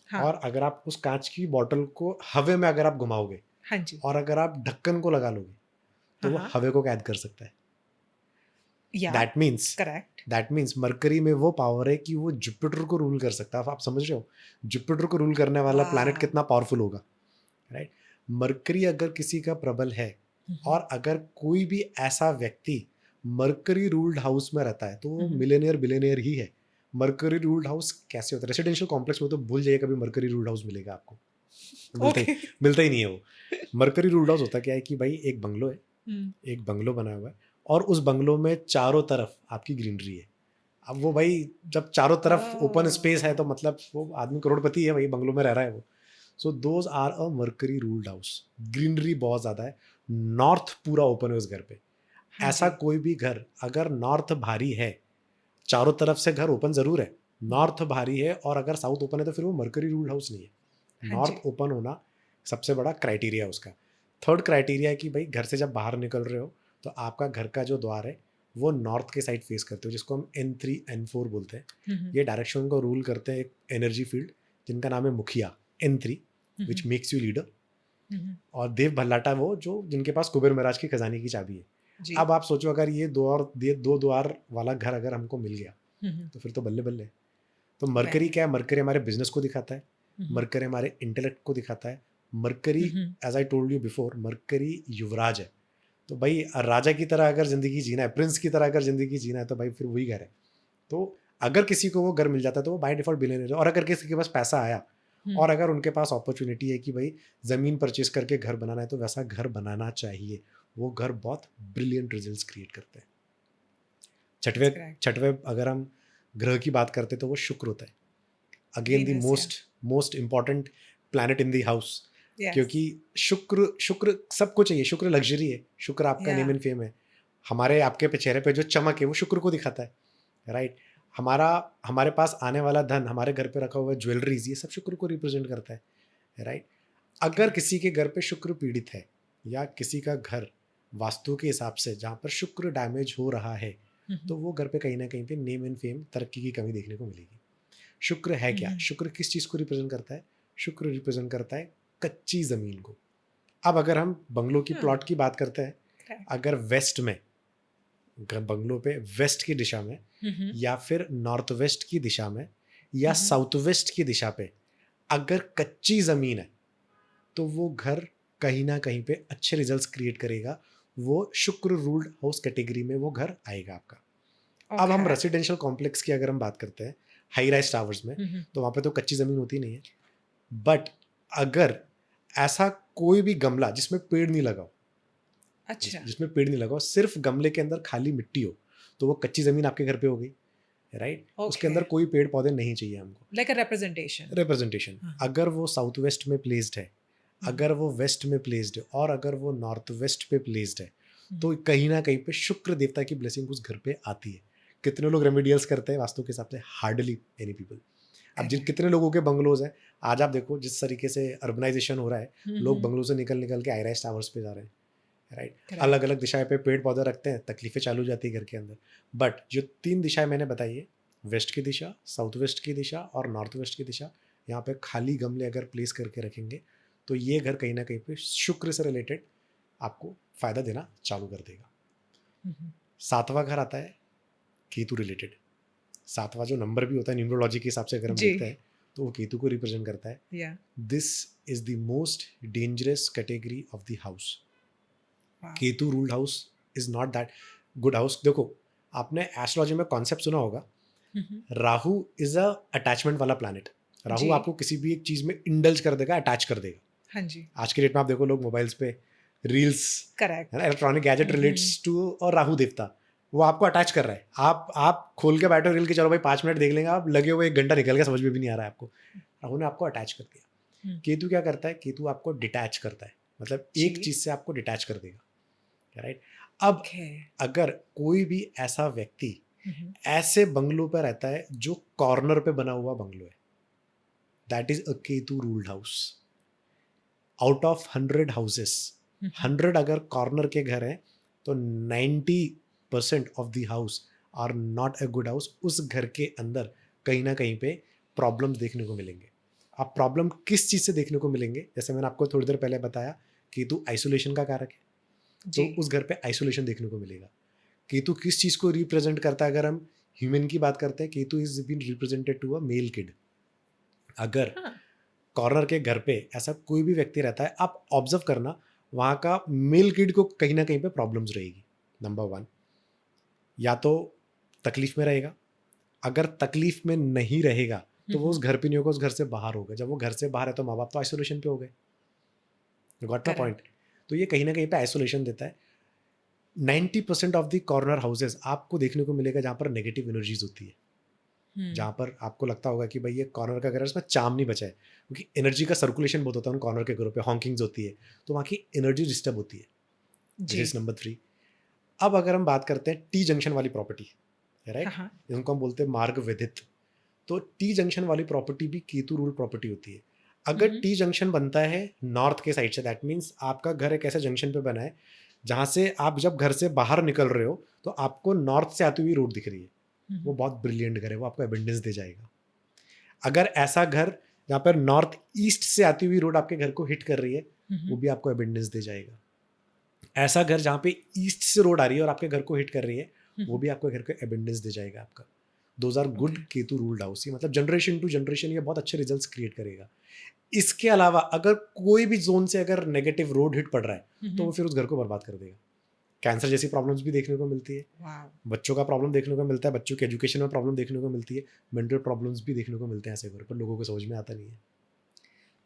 हाँ। और अगर आप उस कांच की बॉटल को हवा में अगर आप घुमाओगे हाँ जी। और अगर आप ढक्कन को लगा लोगे तो हाँ वो हाँ। हवा को कैद कर सकता है। या। That means correct. मरकरी में वो पावर है कि वो जुपिटर को रूल कर सकता है। आप समझ रहे हो जुपिटर को रूल करने वाला प्लैनेट वाह। कितना पावरफुल होगा, राइट। मरकरी अगर किसी का प्रबल है और अगर कोई भी ऐसा व्यक्ति मरकरी रूल्ड हाउस में रहता है तो वो मिलेनियर बिलेनियर ही है। मरकरी रूल्ड हाउस कैसे होता है? रेसिडेंशियल कॉम्प्लेक्स में तो भूल जाइए कभी मरकरी रूल्ड हाउस मिलेगा आपको, ओके। मिलता ही नहीं है वो। मरकरी रूल्ड हाउस होता क्या है कि भाई एक बंगलो है, एक बंगलो बना हुआ है और उस बंगलो में चारों तरफ आपकी ग्रीनरी है। अब वो भाई जब चारों तरफ ओपन स्पेस है तो मतलब वो आदमी करोड़पति है भाई, बंगलो में रह रहा है वो। So those are a Mercury ruled house. Greenery बहुत ज़्यादा है, नॉर्थ पूरा ओपन है उस घर पे। हाँ ऐसा जी। कोई भी घर अगर नॉर्थ भारी है, चारों तरफ से घर ओपन जरूर है, नॉर्थ भारी है और अगर साउथ ओपन है तो फिर वो मरकरी रूल्ड हाउस नहीं है। हाँ नॉर्थ जी। ओपन होना सबसे बड़ा क्राइटेरिया है उसका। थर्ड क्राइटेरिया है कि भाई घर से जब बाहर निकल रहे हो तो आपका घर का जो द्वार है वो नॉर्थ के साइड फेस करते हो, जिसको हम N3 N4 बोलते हैं। ये डायरेक्शन को रूल करते हैं एक एनर्जी फील्ड जिनका नाम है मुखिया, N3 which makes you leader. और देव भल्लाटा वो जो जिनके पास कुबेर महाराज की खजाने की चाबी है। जी। अब आप सोचो अगर ये दो द्वार वाला घर अगर हमको मिल गया तो फिर तो बल्ले बल्ले। तो मरकरी क्या है? मरकरी हमारे बिजनेस को दिखाता है, मरकरी हमारे इंटेलेक्ट को दिखाता है। Mercury as I told you before, Mercury युवराज है। तो भाई राजा की तरह अगर जिंदगी जीना है, प्रिंस की तरह अगर जिंदगी जीना है तो भाई फिर वही घर है। तो अगर किसी को वो घर मिल जाता है तो वो बाय डिफॉल्ट बिलियनर है। और अगर किसी के पास पैसा आया और अगर उनके पास अपॉर्चुनिटी है कि भाई ज़मीन परचेज करके घर बनाना है तो वैसा घर बनाना चाहिए। वो घर बहुत ब्रिलियंट रिजल्ट्स क्रिएट करते हैं। छठवें अगर हम ग्रह की बात करते हैं तो वो शुक्र होता है। Again the Venus, most important planet in the house, yes. क्योंकि शुक्र सबको चाहिए, शुक्र लग्जरी है, शुक्र आपका Yeah. नेम एंड फेम है, हमारे आपके पे चेहरे पे जो चमक है वो शुक्र को दिखाता है, राइट। हमारे पास आने वाला धन, हमारे घर पे रखा हुआ ज्वेलरीज, ये सब शुक्र को रिप्रेजेंट करता है, राइट। अगर किसी के घर पे शुक्र पीड़ित है या किसी का घर वास्तु के हिसाब से जहाँ पर शुक्र डैमेज हो रहा है, तो वो घर पे कहीं ना कहीं पे नेम एंड फेम, तरक्की की कमी देखने को मिलेगी। शुक्र है क्या? शुक्र किस चीज़ को रिप्रेजेंट करता है? शुक्र रिप्रेजेंट करता है कच्ची ज़मीन को। अब अगर हम बंगलों की प्लॉट की बात करते हैं, अगर वेस्ट में बंगलों पे वेस्ट की दिशा में या फिर नॉर्थ वेस्ट की दिशा में या साउथ वेस्ट की दिशा पे अगर कच्ची ज़मीन है, तो वो घर कहीं ना कहीं पे अच्छे रिजल्ट्स क्रिएट करेगा, वो शुक्र रूल्ड हाउस कैटेगरी में वो घर आएगा आपका। अब हम रेसिडेंशियल कॉम्प्लेक्स की अगर हम बात करते हैं, हाई राइज टावर्स में, तो वहाँ पे तो कच्ची ज़मीन होती नहीं है, बट अगर ऐसा कोई भी गमला जिसमें पेड़ नहीं लगा हो, अच्छा, जिसमें पेड़ नहीं लगा हो, सिर्फ गमले के अंदर खाली मिट्टी हो, तो वो कच्ची ज़मीन आपके घर पे हो गई, राइट। उसके अंदर कोई पेड़ पौधे नहीं चाहिए हमको, लाइक अ रिप्रेजेंटेशन। अगर वो साउथ वेस्ट में प्लेस्ड है, अगर वो वेस्ट में प्लेस्ड है और अगर वो नॉर्थ वेस्ट पे प्लेस्ड है, तो कहीं ना कहीं पे शुक्र देवता की ब्लेसिंग उस घर पे आती है। कितने लोग रेमेडियल्स करते हैं वास्तु के हिसाब से? Hardly any people. अब जिन कितने लोगों के बंगलोज हैं, आज आप देखो जिस तरीके से अर्बनाइजेशन हो रहा है, लोग बंगलों से निकल निकल के हाई राइज टावर्स पे जा रहे हैं, राइट। अलग अलग दिशाएं पे पेड़ पौधे रखते हैं, तकलीफें चालू हो जाती है घर के अंदर। बट जो 3 दिशाएं मैंने बताई है, वेस्ट की दिशा, साउथ वेस्ट की दिशा और नॉर्थ वेस्ट की दिशा, यहाँ पे खाली गमले अगर प्लेस करके रखेंगे, तो ये घर कहीं ना कहीं पे शुक्र से रिलेटेड आपको फायदा देना चालू कर देगा। 7वां घर आता है केतु रिलेटेड। 7वां जो नंबर भी होता है न्यूमरोलॉजी के हिसाब से अगर हम देखते हैं, तो वो केतु को रिप्रेजेंट करता है। This is the most dangerous category of the house. Ketu ruled house is not that good house. देखो, आपने एस्ट्रोलॉजी में कॉन्सेप्ट सुना होगा, राहु इज अ अटैचमेंट वाला प्लैनेट। राहु आपको किसी भी एक चीज में इंडल्ज कर देगा, अटैच कर देगा। हाँ जी। आज के डेट में आप देखो, लोग मोबाइल्स पे reels, correct, electronic gadget relates to, और राहु देवता वो आपको अटैच कर रहा है। आप खोल के बैठो रील के, चलो भाई 5 मिनट देख लेंगे, आप लगे हुए 1 घंटा निकल गया, समझ में भी नहीं आ रहा है आपको। राहु ने आपको अटैच कर दिया। केतु क्या करता है? केतु आपको डिटैच करता है, मतलब एक चीज से आपको डिटैच कर देगा, राइट। अब अगर कोई भी ऐसा व्यक्ति ऐसे बंगलों पर रहता है जो कॉर्नर पे बना हुआ बंगलो है, that is a Ketu ruled house. Out of 100 houses, 100 अगर कॉर्नर के घर हैं, तो 90% of the house are not a good house. उस घर के अंदर कहीं ना कहीं पे प्रॉब्लम्स देखने को मिलेंगे। अब प्रॉब्लम किस चीज़ से देखने को मिलेंगे? जैसे मैंने आपको थोड़ी देर पहले बताया, केतु आइसोलेशन का कारक है, तो उस घर पे आइसोलेशन देखने को मिलेगा। केतु किस चीज़ को रिप्रेजेंट करता है? अगर हम ह्यूमन की बात करते हैं, Ketu is been represented to a male kid. अगर कॉर्नर के घर पे ऐसा कोई भी व्यक्ति रहता है, आप ऑब्जर्व करना, वहाँ का मेल किड को कहीं ना कहीं पे प्रॉब्लम्स रहेगी। नंबर 1, या तो तकलीफ में रहेगा। अगर तकलीफ में नहीं रहेगा तो वो उस घर पे नहीं होगा, उस घर से बाहर होगा। जब वो घर से बाहर है तो माँ बाप तो आइसोलेशन पे हो गए। Got my point? तो ये कहीं ना कहीं पे आइसोलेशन देता है। 90% ऑफ द कॉर्नर हाउसेस आपको देखने को मिलेगा जहाँ पर नेगेटिव एनर्जीज होती है, जहाँ पर आपको लगता होगा कि भाई ये कॉर्नर का घर है, इसमें चार्म नहीं बचा है, क्योंकि एनर्जी का सर्कुलेशन बहुत होता है उन कॉर्नर के घरों पे, हॉकिंग्स होती है, तो वहाँ की एनर्जी डिस्टर्ब होती है। This is number 3। अब अगर हम बात करते हैं टी जंक्शन वाली प्रॉपर्टी, राइट, जिनको हम बोलते हैं मार्ग विदित, तो टी जंक्शन वाली प्रॉपर्टी भी केतु रूल प्रॉपर्टी होती है। अगर टी जंक्शन बनता है नॉर्थ के साइड से, दैट मीन्स आपका घर एक ऐसे जंक्शन पे बना है जहाँ से आप जब घर से बाहर निकल रहे हो तो आपको नॉर्थ से आती हुई रोड दिख रही है, वो बहुत ब्रिलियंट घर है, वो आपको एबंडेंस दे जाएगा। अगर ऐसा घर जहाँ पर नॉर्थ ईस्ट से आती हुई रोड आपके घर को हिट कर रही है, वो भी आपको एबंडेंस दे जाएगा। ऐसा घर जहाँ पे ईस्ट से रोड आ रही है और आपके घर को हिट कर रही है, वो भी आपको घर को एबंडेंस दे जाएगा आपका। Those are good Ketu ruled house. मतलब जनरेशन टू जनरेशन ये बहुत अच्छे रिजल्ट्स क्रिएट करेगा। इसके अलावा अगर कोई भी जोन से अगर नेगेटिव रोड हिट पड़ रहा है तो वो फिर उस घर को बर्बाद कर देगा। कैंसर जैसी प्रॉब्लम्स भी देखने को मिलती है, बच्चों का प्रॉब्लम देखने को मिलता है, बच्चों के एजुकेशन में प्रॉब्लम देखने को मिलती है, मेंटल प्रॉब्लम्स भी देखने को मिलते हैं ऐसे घर पर, लोगों को समझ में आता नहीं है।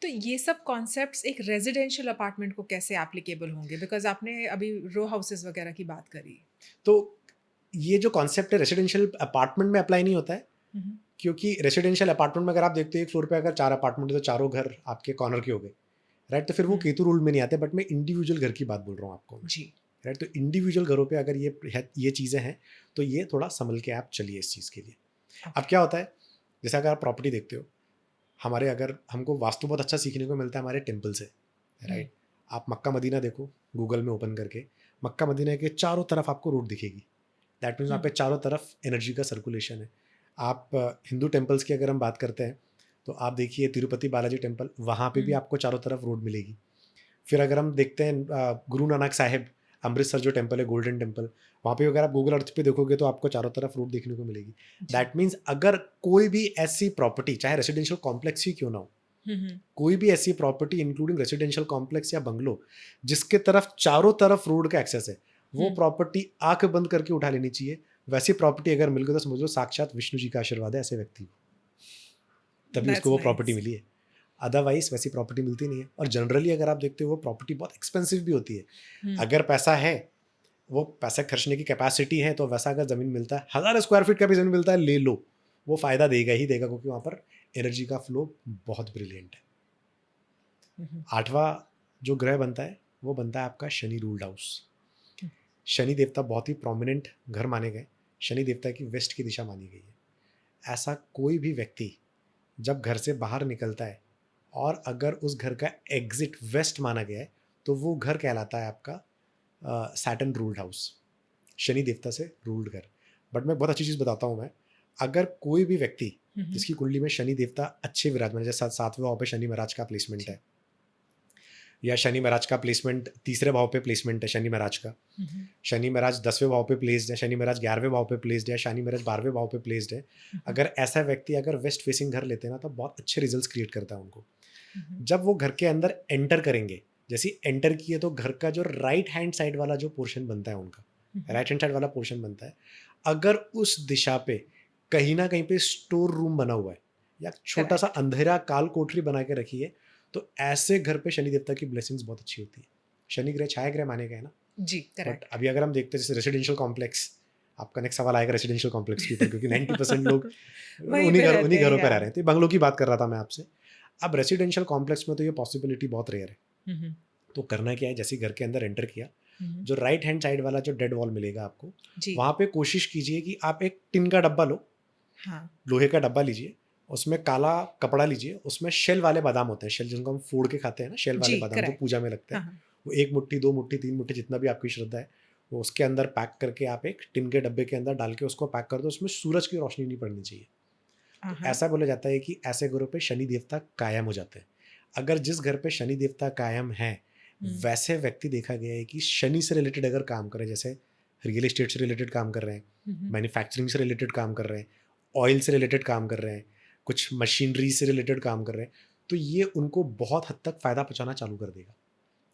तो ये सब कॉन्सेप्ट्स एक रेजिडेंशियल अपार्टमेंट को कैसे एप्लीकेबल होंगे? बिकॉज आपने अभी रो हाउसेस वगैरह की बात करी, तो ये जो कॉन्सेप्ट है रेसिडेंशियल अपार्टमेंट में अप्लाई नहीं होता है, क्योंकि रेसिडेंशियल अपार्टमेंट में अगर आप देखते हो एक फ्लोर पे अगर 4 अपार्टमेंट है तो चारों घर आपके कॉर्नर के हो गए, राइट? तो फिर वो हम्म, केतु रूल में नहीं आते, बट मैं इंडिविजुअल घर की बात बोल रहा हूँ आपको मैं, जी। राइट? तो इंडिविजुअल घरों पे अगर ये चीज़ें हैं तो ये थोड़ा संभल के आप चलिए इस चीज़ के लिए। अब ओके। क्या होता है, जैसे अगर आप प्रॉपर्टी देखते हो, हमारे अगर हमको वास्तु बहुत अच्छा सीखने को मिलता है हमारे टेम्पल से, हम्म, राइट? आप मक्का मदीना देखो गूगल में ओपन करके, मक्का मदीना के चारों तरफ आपको रोड दिखेगी, दैट मीन्स वहाँ पे हम्म, चारों तरफ एनर्जी का सर्कुलेशन है। आप हिंदू टेम्पल्स की अगर हम बात करते हैं तो आप देखिए तिरुपति बालाजी टेम्पल, वहाँ पे भी हम्म, आपको चारों तरफ रोड मिलेगी। फिर अगर हम देखते हैं गुरु नानक साहिब अमृतसर जो टेम्पल है गोल्डन टेम्पल, वहाँ पे अगर आप गूगल अर्थ पे देखोगे तो आपको चारों तरफ रोड देखने को मिलेगी। जी। दैट मीन्स अगर कोई भी ऐसी प्रॉपर्टी चाहे रेसिडेंशियल कॉम्प्लेक्स ही क्यों ना हो, हम्म, कोई भी ऐसी प्रॉपर्टी इंक्लूडिंग रेसिडेंशियल कॉम्प्लेक्स या बंगलो जिसके तरफ चारों तरफ रोड का एक्सेस है, वो हम्म, प्रॉपर्टी आंख बंद करके उठा लेनी चाहिए। वैसी प्रॉपर्टी अगर मिल गई तो समझ लो साक्षात विष्णु जी का आशीर्वाद है ऐसे व्यक्ति को, तभी उसको दैट्स वो प्रॉपर्टी नाइस। मिली है। अदरवाइज वैसी प्रॉपर्टी मिलती नहीं है, और जनरली अगर आप देखते हो वो प्रॉपर्टी बहुत एक्सपेंसिव भी होती है। हम्म, अगर पैसा है, वो पैसा खर्चने की कैपेसिटी है, तो वैसा अगर ज़मीन मिलता है 1000 स्क्वायर फीट का भी ज़मीन मिलता है ले लो, वो फ़ायदा देगा ही देगा, क्योंकि वहाँ पर एनर्जी का फ्लो बहुत ब्रिलियंट है। हम्म, 8वां जो ग्रह बनता है वो बनता है आपका शनि रूल्ड हाउस। शनि देवता बहुत ही प्रोमिनेंट घर माने गए, शनि देवता की वेस्ट की दिशा मानी गई है। ऐसा कोई भी व्यक्ति जब घर से बाहर निकलता है और अगर उस घर का एग्जिट वेस्ट माना गया है तो वो घर कहलाता है आपका सैटर्न रूल्ड हाउस, शनि देवता से रूल्ड घर। बट मैं बहुत अच्छी चीज़ बताता हूँ मैं, अगर कोई भी व्यक्ति हम्म, जिसकी कुंडली में शनि देवता अच्छे विराजमान है, जैसे 7वें भाव पे शनि महाराज का प्लेसमेंट जी। है, या शनि महाराज का प्लेसमेंट तीसरे भाव पे प्लेसमेंट है शनि महाराज का, हम्म, शनि महाराज 10वें भाव पे प्लेस्ड है, शनि महाराज 11वें भाव पे प्लेस्ड है, शनि महाराज 12वें भाव पे प्लेस्ड है, हम्म, अगर ऐसा व्यक्ति अगर वेस्ट फेसिंग घर लेते हैं ना तो बहुत अच्छे रिजल्ट्स क्रिएट करता है उनको। हम्म, जब वो घर के अंदर एंटर करेंगे, जैसे एंटर किए तो घर का जो राइट हैंड साइड वाला जो पोर्शन बनता है उनका, हम्म, राइट हैंड साइड वाला पोर्शन बनता है, अगर उस दिशा पे कहीं ना कहीं पे स्टोर रूम बना हुआ है या छोटा सा करेक्ट। अंधेरा काल कोठरी बना के रखी है, तो ऐसे घर पे शनि देवता की ब्लेसिंग्स बहुत अच्छी होती है। शनि ग्रह छाया ग्रह माने गए ना। जी, बट करेक्ट। अभी अगर हम देखते हैं जैसे रेसिडेंशियल कॉम्प्लेक्स, आपका नेक्स्ट सवाल आएगा रेसिडेंशियल कॉम्प्लेक्स के ऊपर, क्योंकि 90% लोग वहीं पे रहते उन्हीं हैं घरों पर रह यार। रहे हैं, तो ये बंगलों की बात कर रहा था मैं आपसे। अब रेसिडेंशियल कॉम्प्लेक्स में तो ये पॉसिबिलिटी बहुत रेयर है। हम्म, तो करना क्या है, जैसे ही घर के अंदर एंटर किया, हम्म, जो राइट हैंड साइड वाला जो डेड वॉल मिलेगा आपको, जी। वहाँ पे कोशिश कीजिए कि आप एक टिन का डब्बा लो, हाँ। लोहे का डब्बा लीजिए, उसमें काला कपड़ा लीजिए, उसमें शेल वाले बादाम होते हैं, शेल जिनको हम फोड़ के खाते हैं ना, शेल वाले जी, बादाम जो करेक्ट। पूजा में लगते हाँ, हैं, हाँ। वो 1 मुट्ठी 2 मुट्ठी 3 मुट्ठी जितना भी आपकी श्रद्धा है, वो उसके अंदर पैक करके आप एक टिन के डब्बे के अंदर डाल के उसको पैक कर दो, उसमें सूरज की रोशनी नहीं पड़नी चाहिए। हाँ, तो हाँ। ऐसा बोला जाता है कि ऐसे घरों पे शनि देवता कायम हो जाते हैं। अगर जिस घर पे शनि देवता कायम है, हम्म, वैसे व्यक्ति देखा गया है कि शनि से रिलेटेड अगर काम करें, जैसे रियल एस्टेट से रिलेटेड काम कर रहे हैं, हम्म, मैन्युफैक्चरिंग से रिलेटेड काम कर रहे हैं, ऑयल से रिलेटेड काम कर रहे हैं, कुछ मशीनरी से रिलेटेड काम कर रहे हैं, तो ये उनको बहुत हद तक फ़ायदा पहुंचाना चालू कर देगा।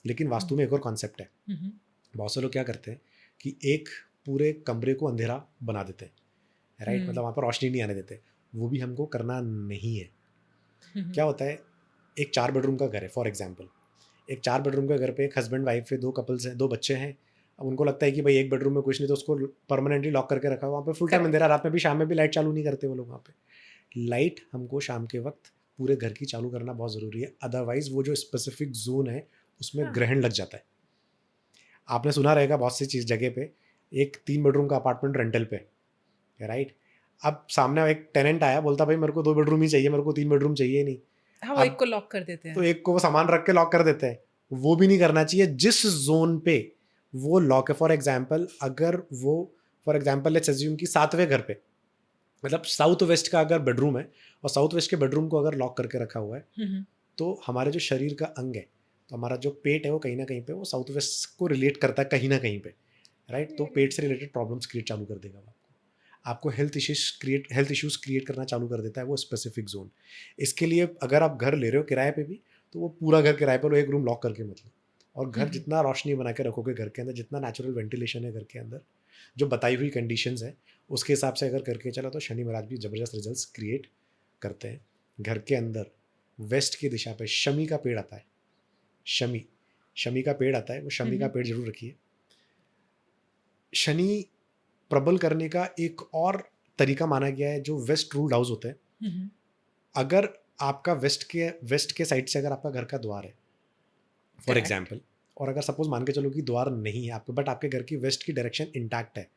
लेकिन वास्तु में एक और कॉन्सेप्ट है, हम्म, बहुत से लोग क्या करते हैं कि एक पूरे कमरे को अंधेरा बना देते हैं, राइट? हम्म, मतलब वहाँ पर रोशनी नहीं आने देते। वो भी हमको करना नहीं है। हम्म, क्या होता है, एक 4 बेडरूम का घर है फॉर एग्जांपल, एक 4 बेडरूम के घर पे एक हस्बैंड वाइफ है, 2 कपल्स हैं, 2 बच्चे हैं। अब उनको लगता है कि भाई एक बेडरूम में कुछ नहीं, तो उसको परमानेंटली लॉक करके रखा हुआ, वहाँ पे फुल टाइम करेक्ट। अंधेरा, रात में भी शाम में भी लाइट चालू नहीं करते वो लोग वहाँ पे। लाइट हमको शाम के वक्त पूरे घर की चालू करना बहुत ज़रूरी है, अदरवाइज वो जो स्पेसिफिक जोन है उसमें हाँ, ग्रहण लग जाता है। आपने सुना रहेगा बहुत सी चीज़ जगह पे, एक 3 बेडरूम का अपार्टमेंट रेंटल पे, राइट? अब सामने एक टेनेंट आया, बोलता भाई मेरे को 2 बेडरूम ही चाहिए, मेरे को 3 बेडरूम चाहिए ही नहीं। हाँ, वो एक अब को लॉक कर देते तो हैं। एक को वो सामान रख के लॉक कर देते हैं, वो भी नहीं करना चाहिए। जिस जोन पे वो लॉक है, फॉर एग्जांपल अगर वो, फॉर एग्जांपल लेट्स अज्यूम कि 7वें घर पे, मतलब साउथ वेस्ट का अगर बेडरूम है और साउथ वेस्ट के बेडरूम को अगर लॉक करके रखा हुआ है, हम्म, तो हमारे जो शरीर का अंग है, तो हमारा जो पेट है वो कहीं ना कहीं पे वो साउथ वेस्ट को रिलेट करता है कहीं ना कहीं पे, राइट? तो पेट से रिलेटेड प्रॉब्लम्स क्रिएट चालू कर देगा वो आपको हेल्थ इश्यूज क्रिएट करना चालू कर देता है वो स्पेसिफिक जोन। इसके लिए अगर आप घर ले रहे हो किराए पे भी, तो वो पूरा घर किराए पर लो, एक रूम लॉक करके मत लो। और घर हम्म, जितना रोशनी बना के रखोगे घर के अंदर, जितना नेचुरल वेंटिलेशन है घर के अंदर, जो बताई हुई कंडीशंस है उसके हिसाब से अगर करके चला, तो शनि महाराज भी ज़बरदस्त रिजल्ट्स क्रिएट करते हैं। घर के अंदर वेस्ट की दिशा पे शमी का पेड़ आता है, शमी शमी का पेड़ आता है, वो शमी का हम्म, पेड़ जरूर रखिए। शनि प्रबल करने का एक और तरीका माना गया है जो वेस्ट रूल्ड हाउस होते हैं, हम्म, अगर आपका वेस्ट के साइड से अगर आपका घर का द्वार है फॉर Correct. एग्जाम्पल, और अगर सपोज मान के चलो कि द्वार नहीं है आपके, बट आपके घर की वेस्ट की डायरेक्शन इंटैक्ट है,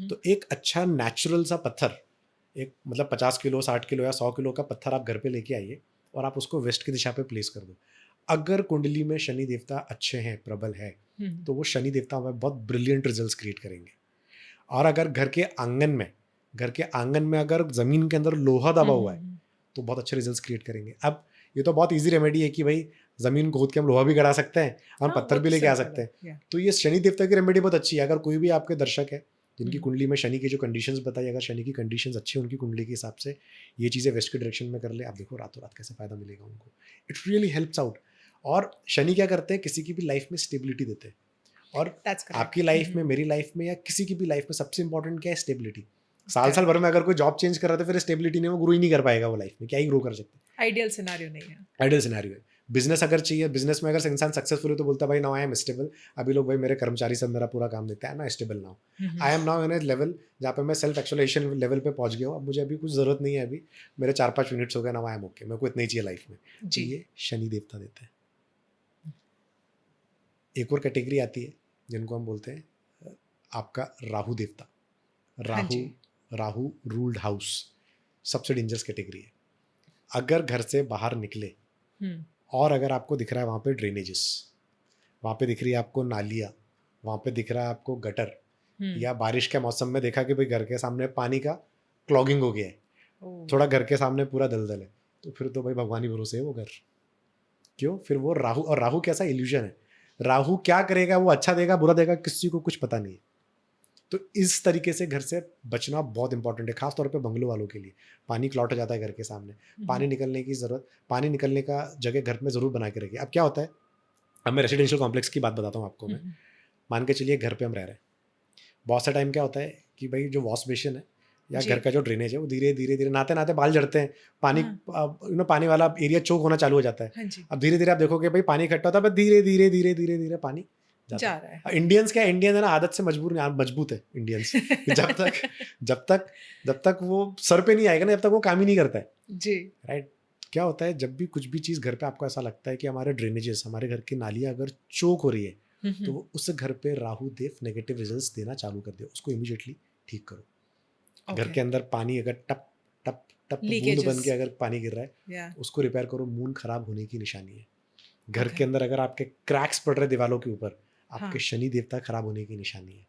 तो एक अच्छा नेचुरल सा पत्थर, एक मतलब 50 किलो 60 किलो या 100 किलो का पत्थर आप घर पे लेके आइए और आप उसको वेस्ट की दिशा पे प्लेस कर दो। अगर कुंडली में शनि देवता अच्छे हैं, प्रबल है, तो वो शनि देवता में बहुत ब्रिलियंट रिजल्ट्स क्रिएट करेंगे। और अगर घर के आंगन में अगर जमीन के अंदर लोहा दबा हुआ है तो बहुत अच्छे रिजल्ट्स क्रिएट करेंगे। अब ये तो बहुत इजी रेमेडी है कि भाई जमीन खोद के हम लोहा भी गड़ा सकते हैं, हम हाँ, पत्थर वो भी तो लेके आ simple सकते है, हैं। yeah. तो ये शनि देवता की रेमेडी बहुत अच्छी है। अगर कोई भी आपके दर्शक है जिनकी हम्म, कुंडली में शनि की जो कंडीशंस बताई, अगर शनि की कंडीशंस अच्छी है उनकी कुंडली के हिसाब से, ये चीज़ें वेस्ट के डायरेक्शन में कर ले, आप देखो रातों रात कैसे फायदा मिलेगा उनको। It really helps out. और शनि क्या करते हैं, किसी की भी लाइफ में स्टेबिलिटी देते हैं। और That's correct. आपकी लाइफ में, मेरी लाइफ में, या किसी की भी लाइफ में सबसे इंपॉर्टेंट क्या है, स्टेबिलिटी। साल Correct. भर में अगर कोई जॉब चेंज कर रहा है तो फिर स्टेबिलिटी नहीं, वो ग्रो ही नहीं कर पाएगा, वो लाइफ में क्या ही ग्रो कर सकते हैं। आइडियल सिनेरियो नहीं है। आइडियल सिनेरियो है। बिजनेस अगर चाहिए, बिजनेस में अगर इंसान सक्सेसफुल है तो बोलता है भाई नाउ आई एम स्टेबल। अभी लोग भाई मेरे कर्मचारी सब मेरा पूरा काम देते हैं ना, stable now I am now in A level जहाँ पे मैं सेल्फ एक्चुअलेशन लेवल पे पहुंच गया हूँ। अब मुझे अभी कुछ जरूरत नहीं है, अभी मेरे 4-5 यूनिट्स हो गए, नाउ आई एम ओके, मेरे को इतना ही चाहिए लाइफ में। तो जी। ये शनि देवता देते हैं। एक और कैटेगरी आती है जिनको हम बोलते हैं आपका राहु देवता। हाँ राहु जी। राहु रूल्ड हाउस सबसे डेंजरस कैटेगरी है। अगर घर से बाहर निकले हम्म, और अगर आपको दिख रहा है वहाँ पे ड्रेनेजेस, वहाँ पे दिख रही है आपको नालियाँ, वहाँ पे दिख रहा है आपको गटर, या बारिश के मौसम में देखा कि भाई घर के सामने पानी का क्लॉगिंग हो गया है, ओह, थोड़ा घर के सामने पूरा दलदल है, तो फिर तो भाई भगवान ही भरोसे है वो घर। क्यों? फिर वो राहु, और राहु कैसा इल्यूजन है, राहु क्या करेगा, वो अच्छा देगा बुरा देगा किसी को कुछ पता नहीं है। तो इस तरीके से घर से बचना बहुत इंपॉर्टेंट है, खासतौर पे बंगलों वालों के लिए। पानी क्लॉट हो जाता है घर के सामने, पानी निकलने की जरूरत, पानी निकलने का जगह घर में जरूर बना के रखिए। अब क्या होता है, अब मैं रेसिडेंशियल कॉम्प्लेक्स की बात बताता हूँ आपको। मैं मान के चलिए घर पे हम रह रहे हैं, बहुत सा टाइम क्या होता है कि भाई जो वॉश बेसिन है या जी। घर का जो ड्रेनेज है वो धीरे धीरे धीरे नहाते नहाते बाल जड़ते हैं, पानी हाँ। पानी वाला एरिया चोक होना चालू हो जाता है। हाँ जी, अब धीरे धीरे आप देखोगे भाई पानी इकट्ठा होता है, बस धीरे धीरे धीरे धीरे धीरे पानी जाता जा है। रहा है। इंडियंस क्या, इंडियन है ना, आदत से मजबूत है इंडियंस। जब तक जब तक जब तक वो सर पे नहीं आएगा ना, जब तक वो काम ही नहीं करता है। जी। राइट। क्या होता है, जब भी कुछ भी चीज़ घर पे आपको ऐसा लगता है कि हमारे ड्रेनेजेस, हमारे घर की नालियाँ अगर चोक हो रही है, तो वो उस घर पे राहु देव नेगेटिव रिजल्ट्स देना चालू कर दे, उसको इमीडिएटली ठीक करो। घर के अंदर पानी अगर टप टप टप बूंद बन के अगर पानी गिर रहा है, उसको रिपेयर करो, मून खराब होने की निशानी है। घर के अंदर अगर आपके क्रैक्स पड़ रहे दीवारों के ऊपर, आपके शनि देवता खराब होने की निशानी है।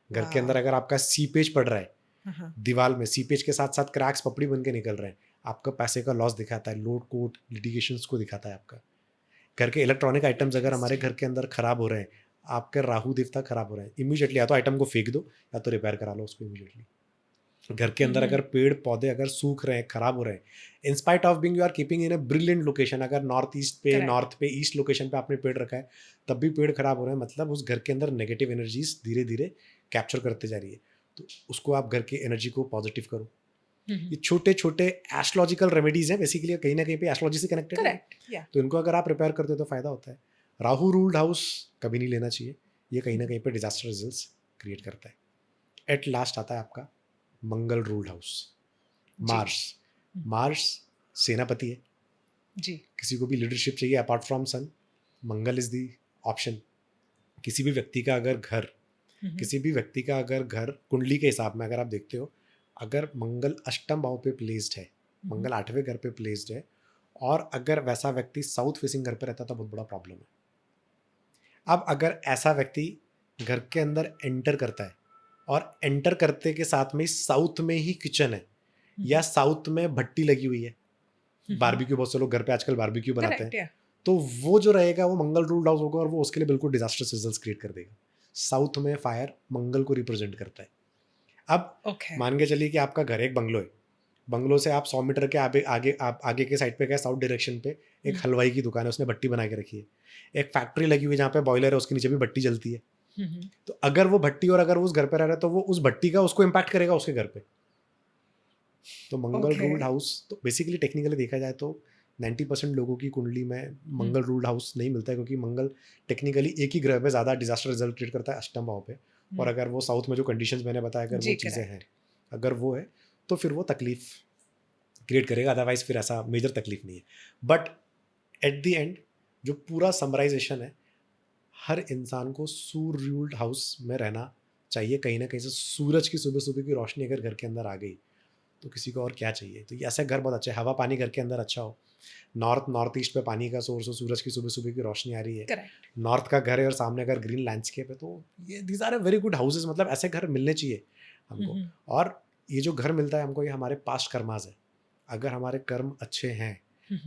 घर के अंदर अगर आपका सीपेज पड़ रहा है दीवार में, सीपेज के साथ साथ क्रैक्स पपड़ी बन के निकल रहे हैं, आपका पैसे का लॉस दिखाता है, लोड कोर्ट लिटिगेशंस को दिखाता है आपका। घर के इलेक्ट्रॉनिक आइटम्स अगर हमारे घर के अंदर खराब हो रहे हैं, आपके राहु देवता खराब हो रहे हैं, इमीडिएटली या तो आइटम को फेंक दो या तो रिपेयर करा लो उसको इमीडिएटली। घर के अंदर अगर पेड़ पौधे अगर सूख रहे हैं, खराब हो रहे हैं, inspite of being you are keeping in a brilliant location, अगर नॉर्थ पे ईस्ट लोकेशन पे आपने पेड़ रखा है, तब भी पेड़ खराब हो रहे हैं, मतलब उस घर के अंदर नेगेटिव एनर्जीज धीरे धीरे कैप्चर करते जा रही है। तो उसको आप घर की एनर्जी को पॉजिटिव करो। ये छोटे छोटे एस्ट्रोलॉजिकल रेमेडीज हैं, बेसिकली कहीं ना कहीं पे एस्ट्रोलॉजी से कनेक्टेड है। तो इनको अगर आप रिपेयर करते हो तो फायदा होता है। राहु रूल्ड हाउस कभी नहीं लेना चाहिए, ये कहीं ना कहीं पे डिजास्टर रिजल्ट्स क्रिएट करता है। एट लास्ट आता है आपका मंगल रूल्ड हाउस। मार्स सेनापति है जी। किसी को भी लीडरशिप चाहिए apart from sun, Mangal is the option. किसी भी व्यक्ति का अगर घर कुंडली के हिसाब में अगर आप देखते हो, अगर मंगल अष्टम भाव पे प्लेस्ड है, मंगल 8वें घर पे प्लेस्ड है, और अगर वैसा व्यक्ति साउथ फेसिंग घर पे रहता है तो बहुत बड़ा प्रॉब्लम है। अब अगर ऐसा व्यक्ति घर के अंदर एंटर करता है और एंटर करते के साथ में साउथ में ही किचन है या साउथ में भट्टी लगी हुई है, बारबेक्यू, बहुत से लोग घर पे आजकल बारबेक्यू बनाते हैं, तो वो जो रहेगा वो मंगल रूल्ड हाउस होगा और वो उसके लिए बिल्कुल डिजास्टर्स रिजल्ट्स क्रिएट कर देगा। साउथ में फायर मंगल को रिप्रेजेंट करता है। अब मान के चलिए कि आपका घर एक बंगलो है, बंगलो से आप 100 मीटर के आगे के साइड पे गए, साउथ डायरेक्शन पे एक हलवाई की दुकान है, उसने भट्टी बना के रखी है। एक फैक्ट्री लगी हुई है जहाँ पे बॉयलर है, उसके नीचे भी भट्टी जलती है। तो अगर वो भट्टी और अगर वो उस घर पे रह रहा है तो वो उस भट्टी का उसको इम्पैक्ट करेगा उसके घर पे। तो मंगल रूल्ड हाउस, तो बेसिकली टेक्निकली देखा जाए तो 90% लोगों की कुंडली में मंगल रूल्ड हाउस नहीं मिलता है, क्योंकि मंगल टेक्निकली एक ही ग्रह पे ज़्यादा डिजास्टर रिजल्ट क्रिएट करता है, अष्टम भाव पे। और अगर वो साउथ में जो कंडीशंस मैंने बताया अगर वो चीज़ें हैं, अगर वो है, तो फिर वो तकलीफ क्रिएट करेगा, अदरवाइज फिर ऐसा मेजर तकलीफ नहीं है. बट एट द एंड जो पूरा समराइजेशन है, हर इंसान को सूर रूल्ड हाउस में रहना चाहिए. कहीं ना कहीं से सूरज की सुबह सुबह की रोशनी अगर घर के अंदर आ गई तो किसी को और क्या चाहिए. तो ये ऐसा घर बहुत अच्छा है. हवा पानी घर के अंदर अच्छा हो, नॉर्थ ईस्ट पे पानी का सोर्स हो, सूरज की सुबह सुबह की रोशनी आ रही है, करेक्ट. नॉर्थ का घर है और सामने अगर ग्रीन लैंडस्केप है, तो ये these are very good houses. मतलब ऐसे घर मिलने चाहिए हमको. और ये जो घर मिलता है हमको, ये हमारे पास्ट कर्माज है. अगर हमारे कर्म अच्छे हैं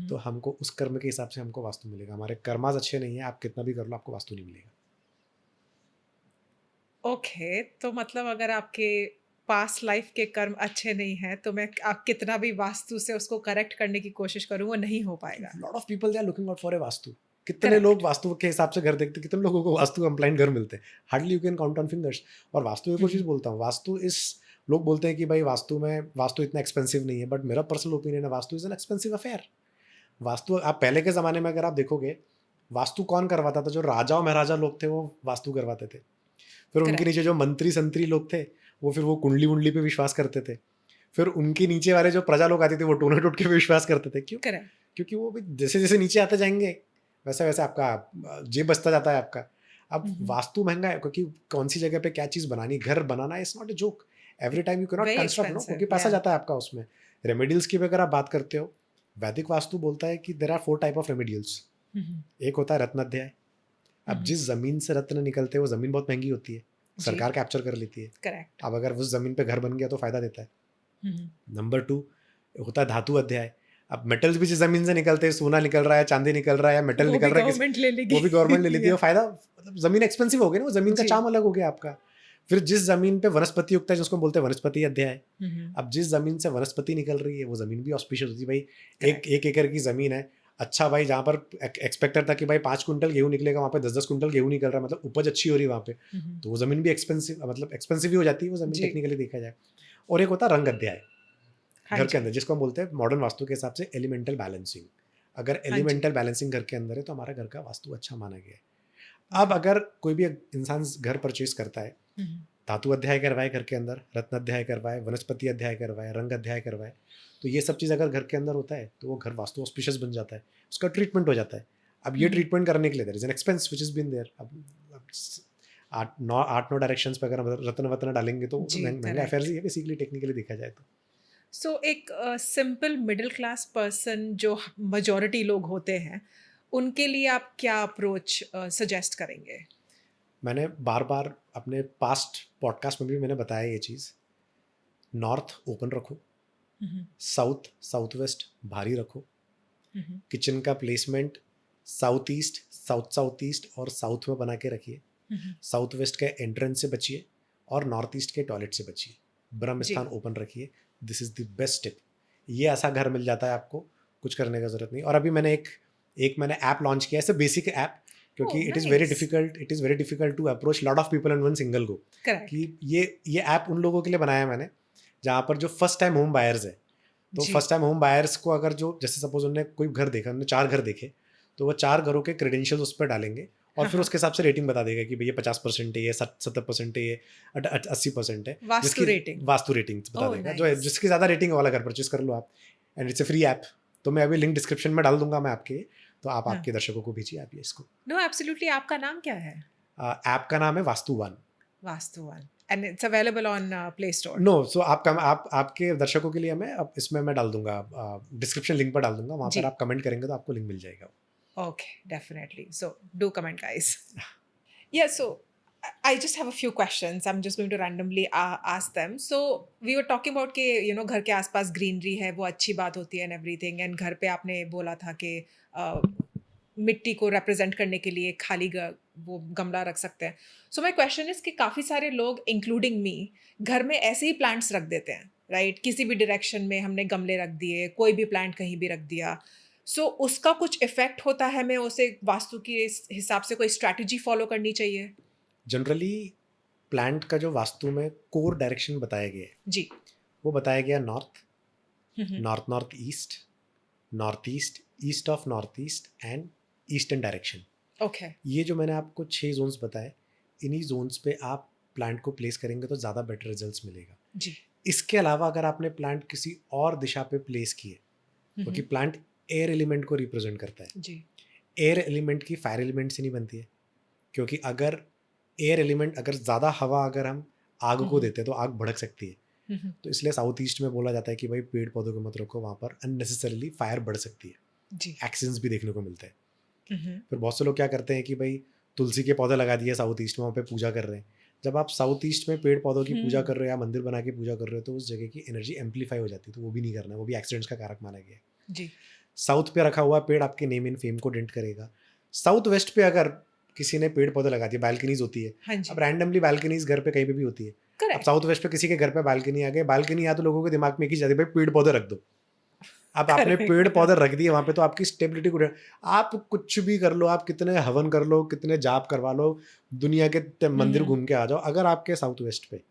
तो हमको उस कर्म के हिसाब से हमको वास्तु मिलेगा. हमारे कर्माज अच्छे नहीं है, आप कितना भी कर लो आपको वास्तु नहीं मिलेगा. ओके, तो मतलब अगर आपके पास्ट लाइफ के कर्म अच्छे नहीं हैं तो मैं आप कितना भी वास्तु से उसको करेक्ट करने की कोशिश करूँ वो नहीं हो पाएगा. Lot of people they are looking out for a Vastu. कितने करेक्ट. लोग वास्तु के हिसाब से घर देखते, कितने लोगों को वास्तु कंप्लाइंट घर मिलते हैं. Hardly you can count on fingers. और वास्तु एक और चीज़ बोलता हूँ, वास्तु इस लोग बोलते हैं कि भाई वास्तु इतना एक्सपेंसिव नहीं है, बट मेरा पर्सनल ओपिनियन है vastu is an expensive affair. Vastu आप पहले के ज़माने में अगर आप देखोगे, वास्तु कौन करवाता था? जो राजा और महाराजा लोग थे वो वास्तु करवाते थे. फिर उनके नीचे जो मंत्री संतरी लोग थे वो फिर वो कुंडली वुंडली पे विश्वास करते थे. फिर उनके नीचे वाले जो प्रजा लोग आते थे वो टोने टोटके पे विश्वास करते थे. क्यों? करेक्ट. क्योंकि वो भी जैसे जैसे नीचे आते जाएंगे वैसे वैसे आपका जेब बचता जाता है आपका. अब वास्तु महंगा है क्योंकि कौन सी जगह पे क्या चीज़ बनानी, घर बनाना is not a joke. Every time you can not Very construct, no, क्योंकि expensive, पैसा yeah. जाता है आपका उसमें. रेमेडियल्स की भी अगर आप बात करते हो, वैदिक वास्तु बोलता है कि देयर आर 4 टाइप ऑफ रेमेडियल्स. एक होता है रत्न अध्याय. अब जिस जमीन से रत्न निकलते हैं वो जमीन बहुत महंगी होती है, सरकार कैप्चर कर लेती है. करेक्ट. अब अगर उस जमीन पे घर बन गया तो फायदा देता है. हम्म. नंबर 2 होता है धातु अध्याय. अब मेटल्स भी जिस जमीन से निकलते हैं, सोना निकल रहा है, चांदी निकल रहा है, मेटल वो निकल भी रहा है, गवर्नमेंट ले लेगी. वो भी गवर्नमेंट ले लेती है. वो फायदा, मतलब जमीन एक्सपेंसिव हो गई ना, वो जमीन का जी. चाम अलग हो गया आपका. फिर जिस जमीन पे वनस्पति उगता है जिसको बोलते हैं वनस्पति अध्याय. अब जिस जमीन से वनस्पति निकल रही है वो जमीन भी ऑस्पिशियस होती है. भाई एक एकड़ की जमीन है, अच्छा भाई, जहाँ पर एक्सपेक्टेड था कि भाई 5 कुंटल गेहूं निकलेगा, वहाँ पे 10-10 कुंटल गेहूं निकल रहा है, मतलब उपज अच्छी हो रही है वहाँ पे, तो वो जमीन भी एक्सपेंसिव ही हो जाती है वो जमीन, जी. टेक्निकली देखा जाए. और एक होता है रंग अध्याय हाँ घर जी. के अंदर, जिसको हम बोलते हैं मॉडर्न वास्तु के हिसाब से एलिमेंटल बैलेंसिंग. अगर हाँ जी. एलिमेंटल बैलेंसिंग घर के अंदर है तो हमारा घर का वास्तु अच्छा माना गया है. अब अगर कोई भी इंसान घर परचेज करता है, धातु अध्याय करवाए घर के अंदर, रत्न अध्याय करवाए, वनस्पति अध्याय करवाए, रंग अध्याय करवाए, तो ये सब चीज़ अगर घर के अंदर होता है तो वो घर वास्तु ऑस्पिशियस बन जाता है, उसका ट्रीटमेंट हो जाता है. अब ये ट्रीटमेंट करने के लिए there is an expense which is been there. अब 8-9 डायरेक्शंस पे अगर हम रत्न वत्न डालेंगे तो जी, महंगा correct. अफेयर ही है बेसिकली, टेक्निकली देखा जाए तो. सो एक सिंपल मिडिल क्लास पर्सन जो मेजॉरिटी लोग होते हैं उनके लिए आप क्या अप्रोच सजेस्ट करेंगे? मैंने बार बार अपने पास्ट पॉडकास्ट में भी मैंने बताया ये चीज़. नॉर्थ ओपन रखो, साउथ वेस्ट भारी रखो, किचन का प्लेसमेंट साउथ ईस्ट और साउथ में बना के रखिए. साउथ वेस्ट के एंट्रेंस से बचिए और नॉर्थ ईस्ट के टॉयलेट से बचिए. ब्रह्म स्थान ओपन रखिए. This is the best tip. ये ऐसा घर मिल जाता है आपको, कुछ करने का जरूरत नहीं. और अभी मैंने एक मैंने ऐप लॉन्च किया, ऐसे बेसिक ऐप, क्योंकि it is very difficult to approach lot of people in one single go. कि ये ऐप उन लोगों के लिए बनाया मैंने जहाँ पर जो फर्स्ट टाइम होम बायर्स है. तो फर्स्ट टाइम होम बायर्स को अगर जो, जैसे सपोज उन्होंने कोई घर देखा, उन्होंने 4 घर देखे, तो वो 4 घरों के क्रेडेंशियल्स उस पर डालेंगे और फिर उसके हिसाब से रेटिंग बता देगा कि भैया 50% है, ये 70% है, ये 80% है. वास्तु रेटिंग बता देगा. जो जिसकी ज़्यादा रेटिंग वाला घर परचेज कर लो आप. And it's a free app. तो मैं अभी लिंक डिस्क्रिप्शन में डाल दूंगा मैं आपके, तो आप आपके दर्शकों को भेजिए आप ये इसको. No absolutely. आपका नाम क्या है? ऐप का नाम है Vastu one and it's available on play store. No. So आपके दर्शकों के लिए मैं इसमें मैं डाल दूंगा, डिस्क्रिप्शन लिंक पर डाल दूंगा. वहाँ पर आप कमेंट करेंगे तो आपको लिंक मिल जाएगा. Okay, definitely. So do comment, guys. Yeah, so I just have a few questions. I'm just going to randomly ask them. So we were talking about कि घर के आसपास ग्रीनरी है वो अच्छी बात होती है and everything. And घर पे आपने बोला था कि मिट्टी को represent करने के लिए खाली वो गमला रख सकते हैं. So my question is कि काफ़ी सारे लोग including me घर में ऐसे ही plants रख देते हैं, right? किसी भी direction में हमने गमले रख दिए, कोई भी plant कहीं भी रख दिया. सो उसका कुछ इफेक्ट होता है, मैं उसे वास्तु के हिसाब से कोई स्ट्रैटेजी फॉलो करनी चाहिए? जनरली प्लांट का जो वास्तु में कोर डायरेक्शन बताया गया है जी, वो बताया गया north east, east of north east and eastern direction. Okay. ये जो मैंने आपको 6 जोन्स बताए, इन्हीं जोन्स पे आप प्लांट को प्लेस करेंगे तो ज़्यादा बेटर रिजल्ट्स मिलेगा. जी. इसके अलावा अगर आपने प्लांट किसी और दिशा पे प्लेस किए, क्योंकि प्लांट एयर एलिमेंट को रिप्रेजेंट करता है, जी एयर एलिमेंट की फायर एलिमेंट से नहीं बनती है, क्योंकि अगर एयर एलिमेंट, अगर ज़्यादा हवा अगर हम आग को देते हैं तो आग भड़क सकती है। तो इसलिए साउथ ईस्ट में बोला जाता है कि भाई पेड़ पौधों को मत रखो, वहाँ पर अननेसेसरीली फायर बढ़ सकती है। जी एक्सीडेंट्स भी देखने को मिलते हैं। फिर बहुत से लोग क्या करते हैं कि भाई तुलसी के पौधे लगा दिए साउथ ईस्ट में, वहाँ पे पूजा कर रहे हैं। जब आप साउथ ईस्ट में पेड़ पौधों की पूजा कर रहे हो या मंदिर बना के पूजा कर रहे हो तो उस जगह की एनर्जी एम्पलीफाई हो जाती है, तो वो भी नहीं करना है, वो भी एक्सीडेंट्स का कारक माना गया है। जी साउथ पे रखा हुआ पेड़ आपके नेम इन फेम को डेंट करेगा। साउथ वेस्ट पे अगर किसी ने पेड़ पौधे लगा दिए, बालकनीज होती है, हाँ जी अब रैंडमली बालकनीज घर पे कहीं पे भी होती है। अब करेक्ट साउथ वेस्ट पे किसी के घर पे बालकनी आ गए, बालकनी आ तो लोगों के दिमाग में एक ही जाती है, भाई पेड़ पौधे रख दो। अब आपने पेड़ पौधे रख दिए वहां पे, तो आपकी स्टेबिलिटी को, आप कुछ भी कर लो, आप कितने हवन कर लो, कितने जाप करवा लो, दुनिया के मंदिर घूम के आ जाओ, अगर आपके साउथ वेस्ट पे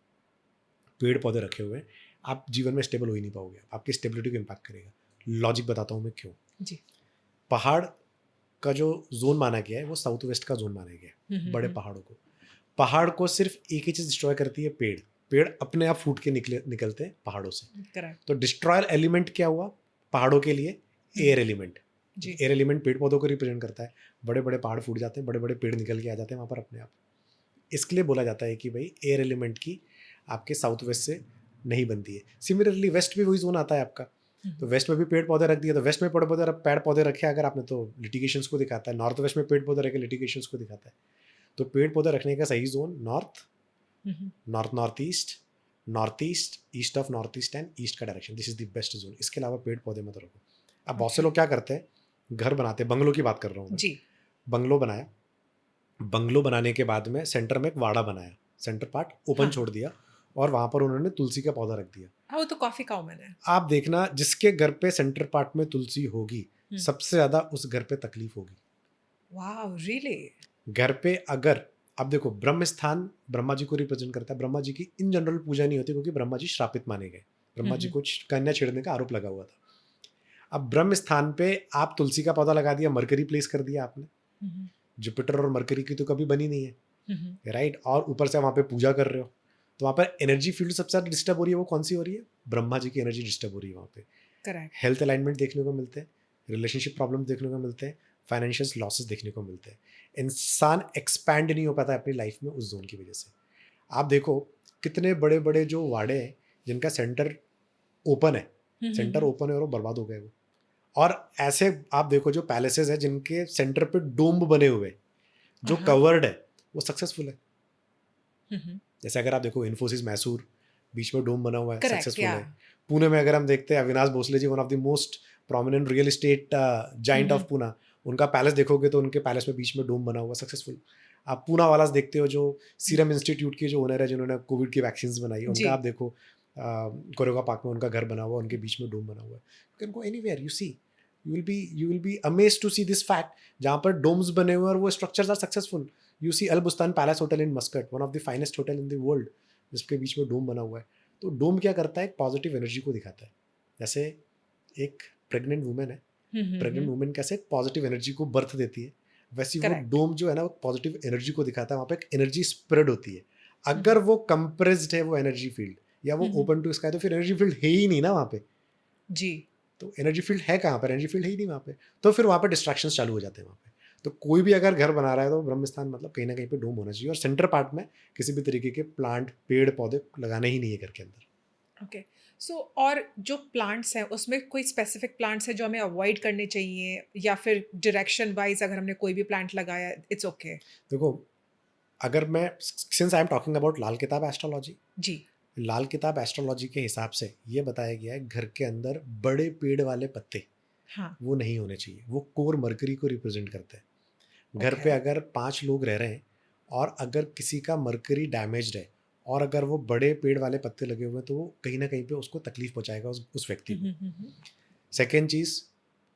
पेड़ पौधे रखे हुए हैं, आप जीवन में स्टेबल हो ही नहीं पाओगे, आपकी स्टेबिलिटी को इम्पैक्ट करेगा। लॉजिक बताता हूँ मैं क्यों। जी पहाड़ का जो जोन माना गया है वो साउथ वेस्ट का जोन माना गया है। बड़े पहाड़ को सिर्फ एक ही चीज डिस्ट्रॉय करती है, पेड़। पेड़ अपने आप फूट के निकलते हैं पहाड़ों से। करेक्ट तो डिस्ट्रॉयर एलिमेंट क्या हुआ पहाड़ों के लिए? Air element. जी एयर एलिमेंट पेड़ पौधों को रिप्रेजेंट करता है। बड़े बड़े पहाड़ फूट जाते हैं, बड़े बड़े पेड़ निकल के आ जाते हैं वहाँ पर अपने आप। इसके लिए बोला जाता है कि भाई एयर एलिमेंट की आपके साउथ वेस्ट से नहीं बनती है। सिमिलरली वेस्ट में वही जोन आता है आपका, तो वेस्ट में भी पेड़ पौधे रख दिए, तो वेस्ट में पेड़ पौधे रखे अगर आपने तो लिटिगेशंस को दिखाता है, नॉर्थ वेस्ट में पेड़ पौधे रखे लिटिगेशंस को दिखाता है। तो पेड़ पौधे रखने का सही zone north, north east, east of north east and east का direction, this is the best zone. इसके अलावा पेड़ पौधे मत रखो। अब बहुत से लोग क्या करते हैं, घर बनाते हैं, बंगलो की बात कर रहा हूँ जी बंगलो बनाया, बंगलो बनाने के बाद में सेंटर में एक वाड़ा बनाया, सेंटर पार्ट ओपन हाँ। छोड़ दिया और वहां पर उन्होंने तुलसी का पौधा रख दिया। हाँ वो तो काफी कॉमन है आप देखना जिसके घर पे सेंटर पार्ट में तुलसी होगी सबसे ज्यादा उस घर पे तकलीफ होगी। वाओ रियली घर पे अगर आप देखो, ब्रह्म स्थान ब्रह्मा जी को रिप्रेजेंट करता है। ब्रह्मा जी की इन जनरल पूजा नहीं होती क्योंकि ब्रह्मा जी श्रापित माने गए, ब्रह्मा जी को कन्या छेड़ने का आरोप लगा हुआ था। अब ब्रह्म स्थान पे आप तुलसी का पौधा लगा दिया, मरकरी प्लेस कर दिया आपने, जुपिटर और मरकरी की तो कभी बनी नहीं है, राइट, और ऊपर से वहां पे पूजा कर रहे हो, तो वहां पर एनर्जी फील्ड सबसे ज्यादा डिस्टर्ब हो रही है। वो कौन सी हो रही है? ब्रह्मा जी की एनर्जी डिस्टर्ब हो रही है वहां पे। करेक्ट हेल्थ अलाइनमेंट देखने को मिलते हैं, रिलेशनशिप प्रॉब्लम देखने को मिलते हैं, फाइनेंशियल लॉसेस देखने को मिलते हैं। इंसान एक्सपैंड नहीं हो पाता है अपनी लाइफ में उस जोन की वजह से। आप देखो कितने बड़े बड़े जो वाड़े हैं जिनका सेंटर ओपन है, सेंटर ओपन है और वो बर्बाद हो गए वो। और ऐसे आप देखो जो पैलेसेस है जिनके सेंटर पे डोम बने हुए, जो कवर्ड है, वो सक्सेसफुल है। जैसे अगर आप देखो इन्फोसिस मैसूर, बीच में डोम बना हुआ है, सक्सेसफुल है। पुणे में अगर हम देखते हैं Avinash Bhosale ji, one of the most prominent real estate giant of Pune, उनका पैलेस देखोगे तो उनके पैलेस में बीच में डोम बना हुआ, सक्सेसफुल। आप पूना वाला देखते हो जो सीरम इंस्टीट्यूट के जो ओनर है जिन्होंने कोविड की वैक्सीन बनाई, उनका आप देखो कोरेगा पार्क में उनका घर बना हुआ, उनके बीच में डोम बना हुआ है। You can go anywhere, you see, you will be amazed to see this fact, जहाँ पर डोम्स बने हुए और वो structures are successful. You see Al Bustan Palace Hotel in Muscat, one of the finest hotel in the world, जिसके बीच में डोम बना हुआ है। तो डोम क्या करता है? एक पॉजिटिव एनर्जी को दिखाता है। जैसे एक प्रेग्नेंट वुमेन है, प्रेग्नेंट वुमेन कैसे एक पॉजिटिव एनर्जी को बर्थ देती है, वैसे वो डोम जो है ना वो पॉजिटिव एनर्जी को दिखाता है। वहाँ पे एक एनर्जी स्प्रेड होती है। अगर वो कंप्रेस्ड है वो एनर्जी फील्ड, या वो ओपन टू स्काई, तो फिर एनर्जी फील्ड है ही नहीं ना वहाँ पे जी। तो एनर्जी फील्ड है कहाँ पर? एनर्जी फील्ड है ही नहीं वहाँ पे। तो फिर वहाँ पे डिस्ट्रैक्शंस चालू हो जाते हैं वहाँ पे। तो कोई भी अगर घर बना रहा है तो ब्रह्म स्थान मतलब कहीं ना कहीं पे डोम होना चाहिए, और सेंटर पार्ट में किसी भी तरीके के प्लांट पेड़ पौधे लगाने ही नहीं है घर के अंदर। ओके सो और जो प्लांट्स हैं उसमें कोई स्पेसिफिक प्लांट्स हैं जो हमें अवॉइड करने चाहिए, या फिर डायरेक्शन वाइज अगर हमने कोई भी प्लांट लगाया इट्स ओके? देखो, अगर मैं since I am talking about Lal Kitab astrology, ji, Lal Kitab astrology के हिसाब से ये बताया गया है घर के अंदर बड़े पेड़ वाले पत्ते वो नहीं होने चाहिए। वो कोर मरकरी को रिप्रेजेंट करते हैं। घर पे अगर 5 लोग रह रहे हैं और अगर किसी का मरकरी डैमेज्ड है और अगर वो बड़े पेड़ वाले पत्ते लगे हुए हैं तो वो कहीं ना कहीं पे उसको तकलीफ पहुंचाएगा उस व्यक्ति को। सेकेंड चीज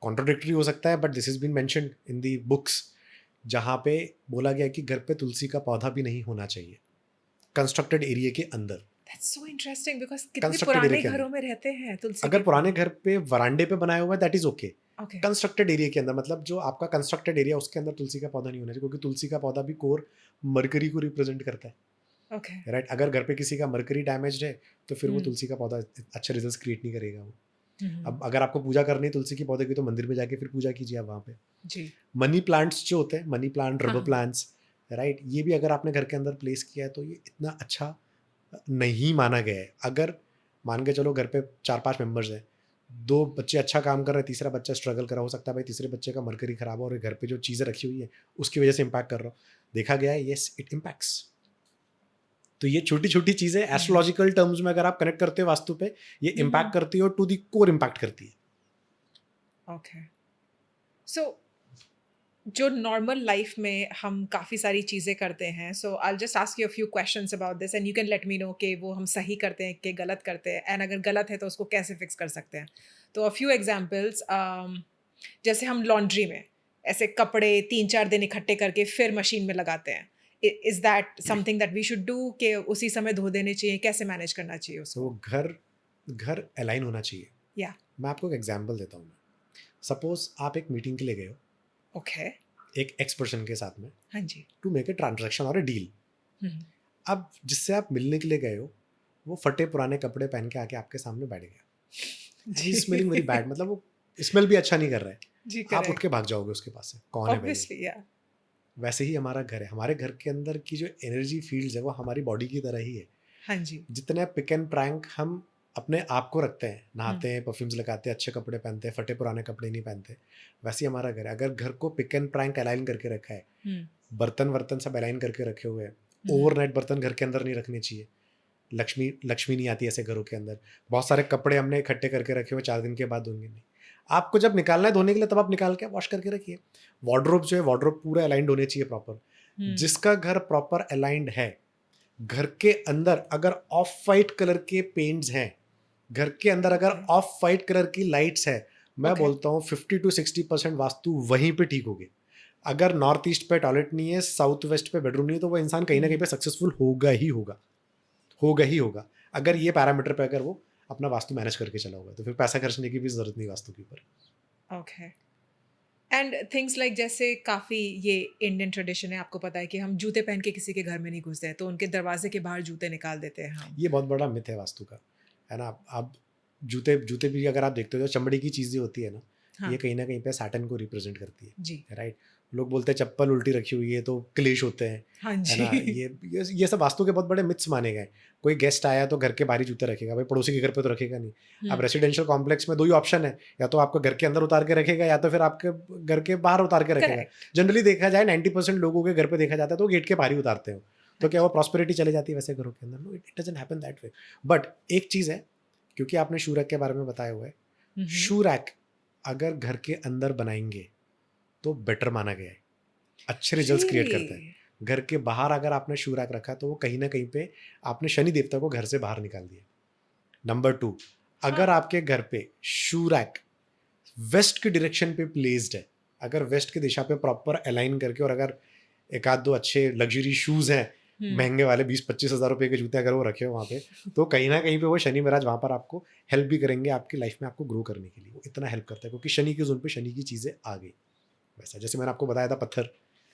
कॉन्ट्रोडिक्टरी हो सकता है, but this is been mentioned in the books, जहाँ पे बोला गया कि घर पे तुलसी का पौधा भी नहीं होना चाहिए कंस्ट्रक्टेड एरिया के अंदर। That's so interesting because कितने पुराने घरों में रहते हैं तुलसी। अगर पुराने घर पे वरांडे पे बनाया हुआ है that is okay. Okay. Constructed area के अंदर, मतलब जो आपका कंस्ट्रक्टेड एरिया उसके अंदर तुलसी का पौधा नहीं होना चाहिए, क्योंकि तुलसी का पौधा भी कोर मरकरी को रिप्रेजेंट करता है। ओके। राइट? अगर घर पे किसी का मरकरी डैमेज्ड है तो फिर वो हम्म। तुलसी का पौधा अच्छे रिजल्ट्स क्रिएट नहीं करेगा वो। हम्म। अब अगर आपको पूजा करनी है तुलसी के पौधे की तो मंदिर में जाके फिर पूजा कीजिए आप वहाँ पे। जी। मनी प्लांट्स जो होते हैं, मनी प्लांट, हाँ रबर हाँ। प्लांट्स, राइट, ये भी अगर आपने घर के अंदर प्लेस किया है तो ये इतना अच्छा नहीं माना गया है। अगर मान के चलो घर पे 4-5 मेंबर्स हैं, 2 बच्चे अच्छा काम कर रहे हैं, तीसरा बच्चा स्ट्रगल कर रहा, हो सकता है भाई तीसरे बच्चे का मरकरी खराब हो और ये घर पे जो चीज़ें रखी हुई है उसकी वजह से इम्पैक्ट कर रहा हो। देखा गया है, येस इट इम्पैक्ट्स। तो ये छोटी-छोटी चीज़ें हम्म। एस्ट्रोलॉजिकल टर्म्स में अगर आप कनेक्ट करते हो वास्तु पे, ये इम्पैक्ट करती है और टू द कोर इम्पैक्ट करती है। ओके। सो जो नॉर्मल लाइफ में हम काफ़ी सारी चीज़ें करते हैं, so I just ask you a few questions about this and you can let me know कि वो हम सही करते हैं कि गलत करते हैं, एंड अगर गलत है तो उसको कैसे फिक्स कर सकते हैं। तो अ फ्यू एग्जांपल्स, जैसे हम लॉन्ड्री में ऐसे कपड़े 3-4 दिन इकट्ठे करके फिर मशीन में लगाते हैं। Is that something that we should do कि उसी समय धो देने चाहिए? कैसे मैनेज करना चाहिए तो उसको? घर घर अलाइन होना चाहिए। या। मैं आपको एक एग्जांपल देता हूँ। सपोज आप एक मीटिंग के लिए गए हो ओके। एक एक्स पर्सन के साथ में हाँ जी। टू मेक ए ट्रांजैक्शन और ए डील। हम्म। अब जिससे आप मिलने के लिए गए हो वो फटे पुराने कपड़े पहन के आके आपके सामने बैठ गया and he smelling very bad, मतलब वो स्मेल भी अच्छा नहीं कर रहा है। जी, आप उठ करेक्ट। के भाग जाओगे उसके पास से, कौन है भाई ये? ऑब्वियसली, या। वैसे ही हमारा घर है, हमारे घर के अंदर की जो एनर्जी फील्ड्स है वो हमारी बॉडी की तरह ही है। हाँ जी। जितने पिक एंड प्रैंक हम अपने आप को रखते हैं, हम्म। नहाते हैं, परफ्यूम्स लगाते हैं, अच्छे कपड़े पहनते हैं, फटे पुराने कपड़े नहीं पहनते, वैसे ही हमारा घर है। अगर घर को पिक एंड प्रैंक अलाइन करके रखा है, हम्म। बर्तन वर्तन सब अलाइन करके रखे हुए हैं, हम्म। ओवरनाइट बर्तन घर के अंदर नहीं रखने चाहिए। लक्ष्मी लक्ष्मी नहीं आती ऐसे घरों के अंदर। बहुत सारे कपड़े हमने इकट्ठे करके रखे हुए, 4 दिन के बाद धोंगे नहीं। आपको जब निकालना है धोने के लिए तब आप निकाल के वॉश करके रखिए। वार्डरोब जो है, वार्डरोब पूरा अलाइंड होने चाहिए प्रॉपर। हम्म। जिसका घर प्रॉपर अलाइंड है, घर के अंदर अगर ऑफ वाइट कलर के पेंट्स हैं, घर के अंदर अगर Okay. ऑफ वाइट कलर की लाइट्स है, मैं Okay. बोलता हूँ 50 to 60% वास्तु वहीं पे ठीक होगी। अगर नॉर्थ ईस्ट पे टॉयलेट नहीं है, साउथ वेस्ट पे बेडरूम नहीं है, तो वो इंसान कहीं ना कहीं पे सक्सेसफुल होगा ही होगा, होगा ही होगा। अगर ये पैरामीटर पे अगर वो अपना वास्तु मैनेज करके चला होगा तो फिर पैसा खर्चने की भी जरूरत नहीं वास्तु के ऊपर। ओके। एंड थिंग्स लाइक जैसे काफ़ी ये इंडियन ट्रेडिशन है, आपको पता है कि हम जूते पहन के किसी के घर में नहीं घुसते हैं, तो उनके दरवाजे के बाहर जूते निकाल देते हैं हम। ये बहुत बड़ा मिथ है वास्तु का, है ना? आप जूते जूते भी अगर आप देखते हो, जो चमड़ी की चीज़ें होती है ना, हाँ ये कहीं ना कहीं पे सैटर्न को रिप्रेजेंट करती जी। है, राइट? लोग बोलते हैं चप्पल उल्टी रखी हुई है तो क्लेश होते हैं, हाँ है ना? जी। ये सब वास्तु के बहुत बड़े मिथ्स माने गए। कोई गेस्ट आया तो घर के बाहर ही जूते रखेगा, भाई पड़ोसी के घर पे तो रखेगा नहीं। अब रेसिडेंशियल कॉम्प्लेक्स में 2 ही ऑप्शन है, या तो आपको घर के अंदर उतार के रखेगा या तो फिर आपके घर के बाहर उतार के रखेगा। करेक्ट। जनरली देखा जाए 90% लोगों के घर पे देखा जाता है तो गेट के बाहर ही उतारते हो। तो क्या वो प्रॉस्पेरिटी चले जाती है वैसे घरों के अंदर? No, it doesn't happen that way. But एक चीज़ है, क्योंकि आपने शू रैक के बारे में बताया हुआ है, शू रैक अगर घर के अंदर बनाएंगे तो बेटर माना गया है, अच्छे रिजल्ट्स क्रिएट करते हैं। घर के बाहर अगर आपने शू रैक रखा तो वो कहीं ना कहीं पे आपने शनि देवता को घर से बाहर निकाल दिया। नंबर 2, अगर आपके घर पे शू रैक वेस्ट की डायरेक्शन पे प्लेस्ड है, अगर वेस्ट की दिशा पे प्रॉपर अलाइन करके, और अगर एक आध दो अच्छे लग्जरी शूज हैं, महंगे वाले 20-25 हज़ार रुपए के जूते अगर वो रखे हो वहाँ पे, तो कहीं ना कहीं पे वो शनि महाराज वहाँ पर आपको हेल्प भी करेंगे आपकी लाइफ में, आपको ग्रो करने के लिए वो इतना हेल्प करता है, क्योंकि शनि के जोन पे शनि की चीज़ें आ गई। वैसा जैसे मैंने आपको बताया था पत्थर,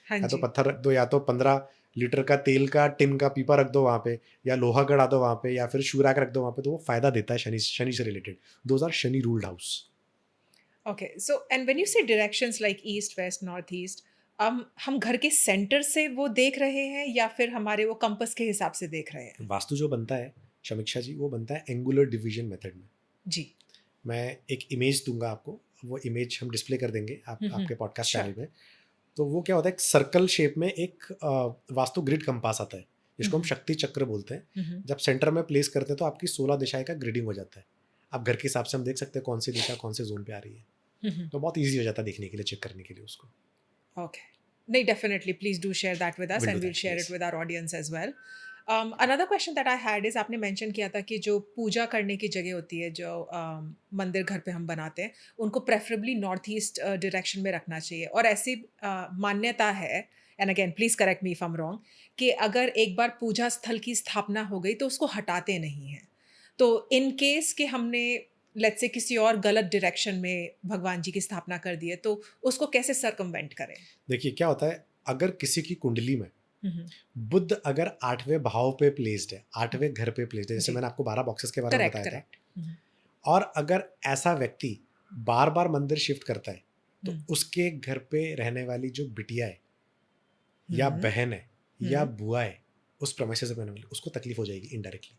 हाँ या तो जी। पत्थर रख दो, या तो 15 लीटर का तेल का टिन का पीपा रख दो वहाँ पे, या लोहा गड़ा दो वहाँ पे, या फिर शू रैक रख दो वहाँ पे, तो वो फायदा देता है शनि से related. Those are Shani ruled house. Okay. So and when you say directions like east, west, north, east, हम घर के सेंटर से वो देख रहे हैं या फिर हमारे वो कंपास के हिसाब से देख रहे हैं? वास्तु जो बनता है समीक्षा जी, वो बनता है एंगुलर डिवीजन मेथड में। जी। मैं एक इमेज दूंगा आपको, वो इमेज हम डिस्प्ले कर देंगे आपके पॉडकास्ट Sure. चैनल में। तो वो क्या होता है, एक सर्कल शेप में एक वास्तु ग्रिड कंपास आता है, जिसको हम शक्ति चक्र बोलते हैं। जब सेंटर में प्लेस करते हैं तो आपकी 16 दिशाएं का ग्रिडिंग हो जाता है। आप घर के हिसाब से हम देख सकते हैं कौन सी दिशा कौन से जोन पे आ रही है, तो बहुत ईजी हो जाता है देखने के लिए, चेक करने के लिए उसको। Okay. नहीं, definitely. Please do share that with us We'll do and we'll that, share yes. it with our audience as well. Another question that I had is, आपने mention किया था कि जो पूजा करने की जगह होती है, जो मंदिर घर पे हम बनाते हैं, उनको preferably नॉर्थ ईस्ट डायरेक्शन में रखना चाहिए, और ऐसी मान्यता है, and again please correct me if I am wrong, कि अगर एक बार पूजा स्थल की स्थापना हो गई तो उसको हटाते नहीं हैं। तो इन केस कि हमने लेट्स से किसी और गलत डायरेक्शन में भगवान जी की स्थापना कर दी है, तो उसको कैसे सर्कमवेंट करें? देखिए क्या होता है, अगर किसी की कुंडली में बुध अगर 8वें भाव पे प्लेस्ड है, 8वें घर पे प्लेस्ड है, जैसे जी। मैंने आपको 12 बॉक्सेस के बारे में करेक्ट बताया था, करेक्ट और अगर ऐसा व्यक्ति बार बार मंदिर शिफ्ट करता है तो उसके घर पे रहने वाली जो बिटिया है या बहन है या बुआ है, उस प्रेमिसेस पे रहने वाली, उसको तकलीफ हो जाएगी इनडायरेक्टली।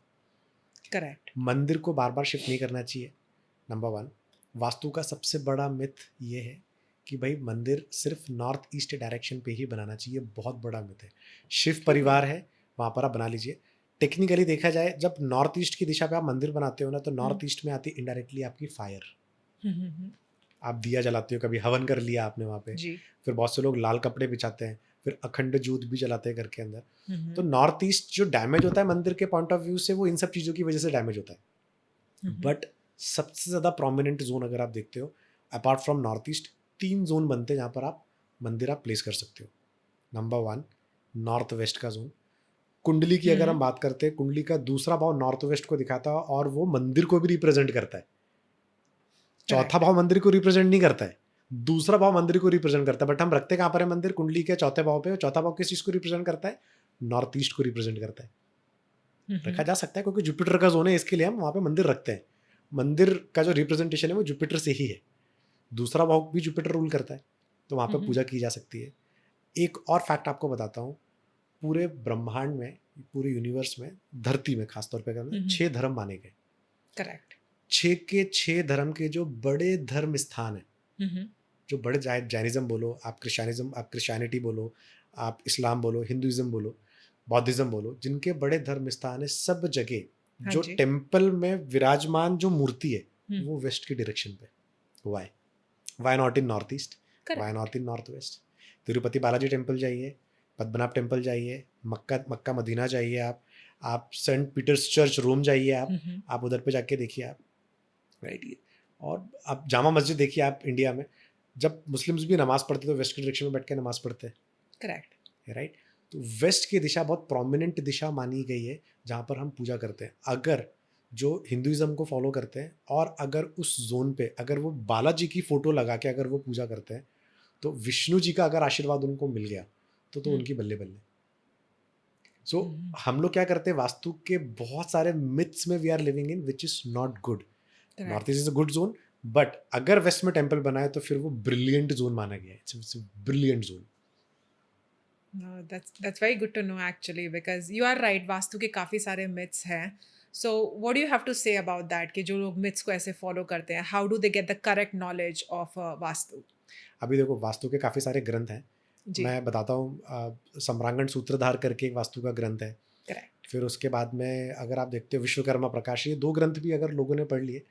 करेक्ट मंदिर को बार बार शिफ्ट नहीं करना चाहिए, नंबर 1। वास्तु का सबसे बड़ा मिथ ये है कि भाई मंदिर सिर्फ नॉर्थ ईस्ट डायरेक्शन पे ही बनाना चाहिए, बहुत बड़ा मिथ है। शिव परिवार है, वहाँ पर आप बना लीजिए। टेक्निकली देखा जाए, जब नॉर्थ ईस्ट की दिशा पे आप मंदिर बनाते हो ना, तो नॉर्थ ईस्ट में आती इनडायरेक्टली आपकी फायर। आप दिया जलाते हो, कभी हवन कर लिया आपने वहाँ पे, जी। फिर बहुत से लोग लाल कपड़े बिछाते हैं, फिर अखंड जोत भी जलाते हैं घर के अंदर। तो नॉर्थ ईस्ट जो डैमेज होता है मंदिर के पॉइंट ऑफ व्यू से, वो इन सब चीज़ों की वजह से डैमेज होता है। बट सबसे ज़्यादा प्रोमिनेंट जोन अगर आप देखते हो, apart from north east, 3 zone बनते हैं जहाँ पर आप मंदिर प्लेस कर सकते हो। नंबर 1, नॉर्थ वेस्ट का जोन। कुंडली की अगर हम बात करते हैं, कुंडली का दूसरा भाव नॉर्थ वेस्ट को दिखाता है और वो मंदिर को भी रिप्रेजेंट करता है। चौथा भाव मंदिर को रिप्रेजेंट नहीं करता है, दूसरा भाव मंदिर को रिप्रेजेंट करता है। बट हम रखते कहाँ पर है मंदिर? कुंडली के चौथे भाव पे। चौथा भाव किस चीज को रिप्रेजेंट करता है? नॉर्थ ईस्ट को रिप्रेजेंट करता है। रखा जा सकता है क्योंकि जुपिटर का जोन है, इसके लिए हम वहाँ पे मंदिर रखते हैं। मंदिर का जो रिप्रेजेंटेशन है वो जुपिटर से ही है। दूसरा भाव भी जुपिटर रूल करता है, तो वहाँ पे पूजा की जा सकती है। एक और फैक्ट आपको बताता हूँ, पूरे ब्रह्मांड में, पूरे यूनिवर्स में, धरती में खासतौर पर अगर 6 धर्म माने गए। करेक्ट। 6 के 6 धर्म के जो बड़े धर्म स्थान है, जो बड़े, जैनिज्म बोलो, आप क्रिश्चियनिटी बोलो, आप इस्लाम बोलो, हिंदुइज्म बोलो, बौद्धिज्म बोलो, जिनके बड़े धर्म स्थान है, सब जगह जो टेम्पल में विराजमान जो मूर्ति है वो वेस्ट की डायरेक्शन पे। Why not in north east? Why not in north west? Tirupati Balaji temple जाइए, पद्मनाभ टेम्पल जाइए, मक्का मदीना जाइए, आप सेंट पीटर्स चर्च रोम जाइए, आप उधर पे जाके देखिए आप, राइट। और आप जामा मस्जिद देखिए आप इंडिया में, जब मुस्लिम्स भी नमाज पढ़ते तो वेस्ट की डायरेक्शन में बैठ के नमाज पढ़ते हैं। Correct, right. तो वेस्ट की दिशा बहुत प्रोमिनेंट दिशा मानी गई है जहाँ पर हम पूजा करते हैं। अगर जो हिंदुइज्म को फॉलो करते हैं और अगर उस जोन पे अगर वो बालाजी की फोटो लगा के अगर वो पूजा करते हैं, तो विष्णु जी का अगर आशीर्वाद उनको मिल गया तो उनकी बल्ले बल्ले। सो हम लोग क्या करते हैं, वास्तु के बहुत सारे मिथ्स में we are living in, which is not good. North east is a good zone, but अगर वेस्ट में टेम्पल बनाए तो फिर वो ब्रिलियंट जोन माना गया है। It's brilliant zone. No, that's very good to know actually, because you are right, vastu के काफ़ी सारे myths हैं. So what do you have to say about that कि जो लोग myths को ऐसे follow करते हैं, how do they get the correct knowledge of vastu? अभी देखो, वास्तु के काफ़ी सारे ग्रंथ हैं, मैं बताता हूँ। सम्रांगण सूत्रधार करके एक वास्तु का ग्रंथ है। Correct. फिर उसके बाद में अगर आप देखते हो विश्वकर्मा प्रकाश, ये 2 ग्रंथ भी अगर लोगों ने पढ़ लिए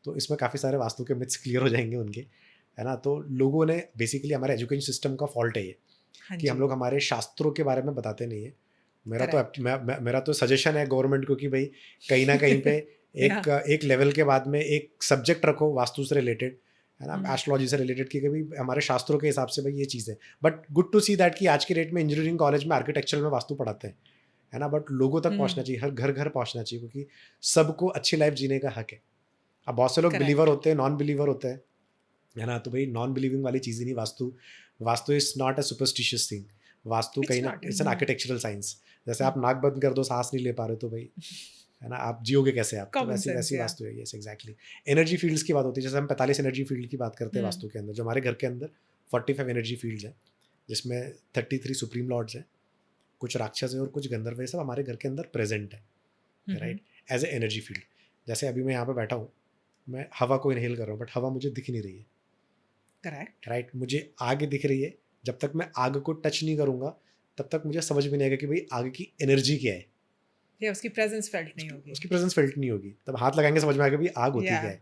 तो इसमें काफ़ी सारे वास्तु के मिथ्स क्लियर हो जाएंगे उनके, है ना। तो लोगों ने बेसिकली, हमारे एजुकेशन सिस्टम का फॉल्ट है ये, कि हम लोग हमारे शास्त्रों के बारे में बताते नहीं है। मेरा तो सजेशन है गवर्नमेंट को कि भाई कहीं ना कहीं पे एक लेवल के बाद में एक सब्जेक्ट रखो वास्तु से रिलेटेड, है ना, एस्ट्रोलॉजी से रिलेटेड, कि कभी हमारे शास्त्रों के हिसाब से भाई ये चीज़ है। But good to see that कि आज के डेट में इंजीनियरिंग कॉलेज में आर्किटेक्चर में वास्तु पढ़ाते हैं, है ना। बट लोगों तक पहुंचना चाहिए, हर घर घर पहुंचना चाहिए, क्योंकि सबको अच्छी लाइफ जीने का हक है। अब बहुत से लोग बिलीवर होते हैं, नॉन बिलीवर होते हैं, है ना। तो भाई नॉन बिलीविंग वाली चीज़ ही नहीं vastu is not a superstitious thing. Vastu कहीं ना, इट्स एन आर्किटेक्चरल साइंस। जैसे आप नाक बंद कर दो, सांस नहीं ले पा रहे तो भाई, है ना, आप जियोगे कैसे? आप तो वैसी वास्तु है। Yes, exactly. एनर्जी फील्ड्स की बात होती है, जैसे हम 45 एनर्जी फील्ड की बात करते हैं वास्तु के अंदर, जो हमारे घर के अंदर 45 एनर्जी फील्ड्स हैं, जिसमें 33 सुप्रीम लॉर्ड्स हैं, कुछ राक्षस है और कुछ गंधर्व है, सब हमारे घर के अंदर प्रेजेंट है, right, as a energy field. जैसे अभी मैं यहाँ पे बैठा हूँ, मैं हवा को इनहेल कर रहा हूँ, बट हवा मुझे दिख नहीं रही है। Correct, right. मुझे आग दिख रही है, जब तक मैं आग को टच नहीं करूँगा तब तक मुझे समझ में नहीं आएगा कि भाई आग की एनर्जी क्या है, या उसकी प्रेजेंस फेल्ट नहीं होगी। उसकी प्रेजेंस फेल्ट नहीं होगी, तब हाथ लगाएंगे समझ में आएगा भाई आग होती क्या है।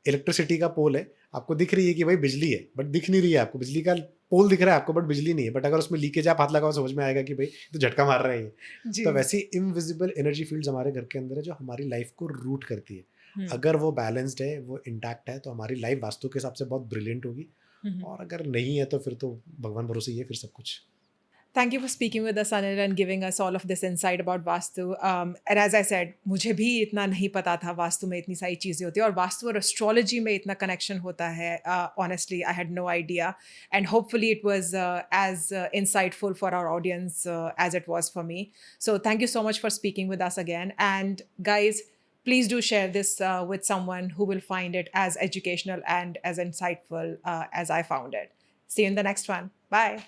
इलेक्ट्रिसिटी का पोल है, आपको दिख रही है कि भाई बिजली है, बट दिख नहीं रही है आपको। बिजली का पोल दिख रहा है आपको, बट बिजली नहीं है। बट अगर उसमें लीकेज आप हाथ लगाओ समझ में आएगा कि भाई तो झटका मार रहा है ये। तो वैसी इनविजिबल एनर्जी फील्ड्स हमारे घर के अंदर है, जो हमारी लाइफ को रूट करती है। अगर वो बैलेंस्ड है, वो इंटैक्ट है, तो हमारी लाइफ वास्तु के हिसाब से बहुत ब्रिलियंट होगी। और अगर नहीं है तो फिर तो भगवान भरोसे ही है फिर सब कुछ। Thank you for speaking with us, Anil, and giving us all of this insight about Vastu. And as I said, मुझे भी इतना नहीं पता था वास्तु में इतनी सारी चीज़ें होती हैं और वास्तु और एस्ट्रोलॉजी में इतना कनेक्शन होता है. Honestly, I had no idea. And hopefully it was as insightful for our audience as it was for me. So thank you so much for speaking with us again. And guys, please do share this with someone who will find it as educational and as insightful as I found it. See you in the next one. Bye.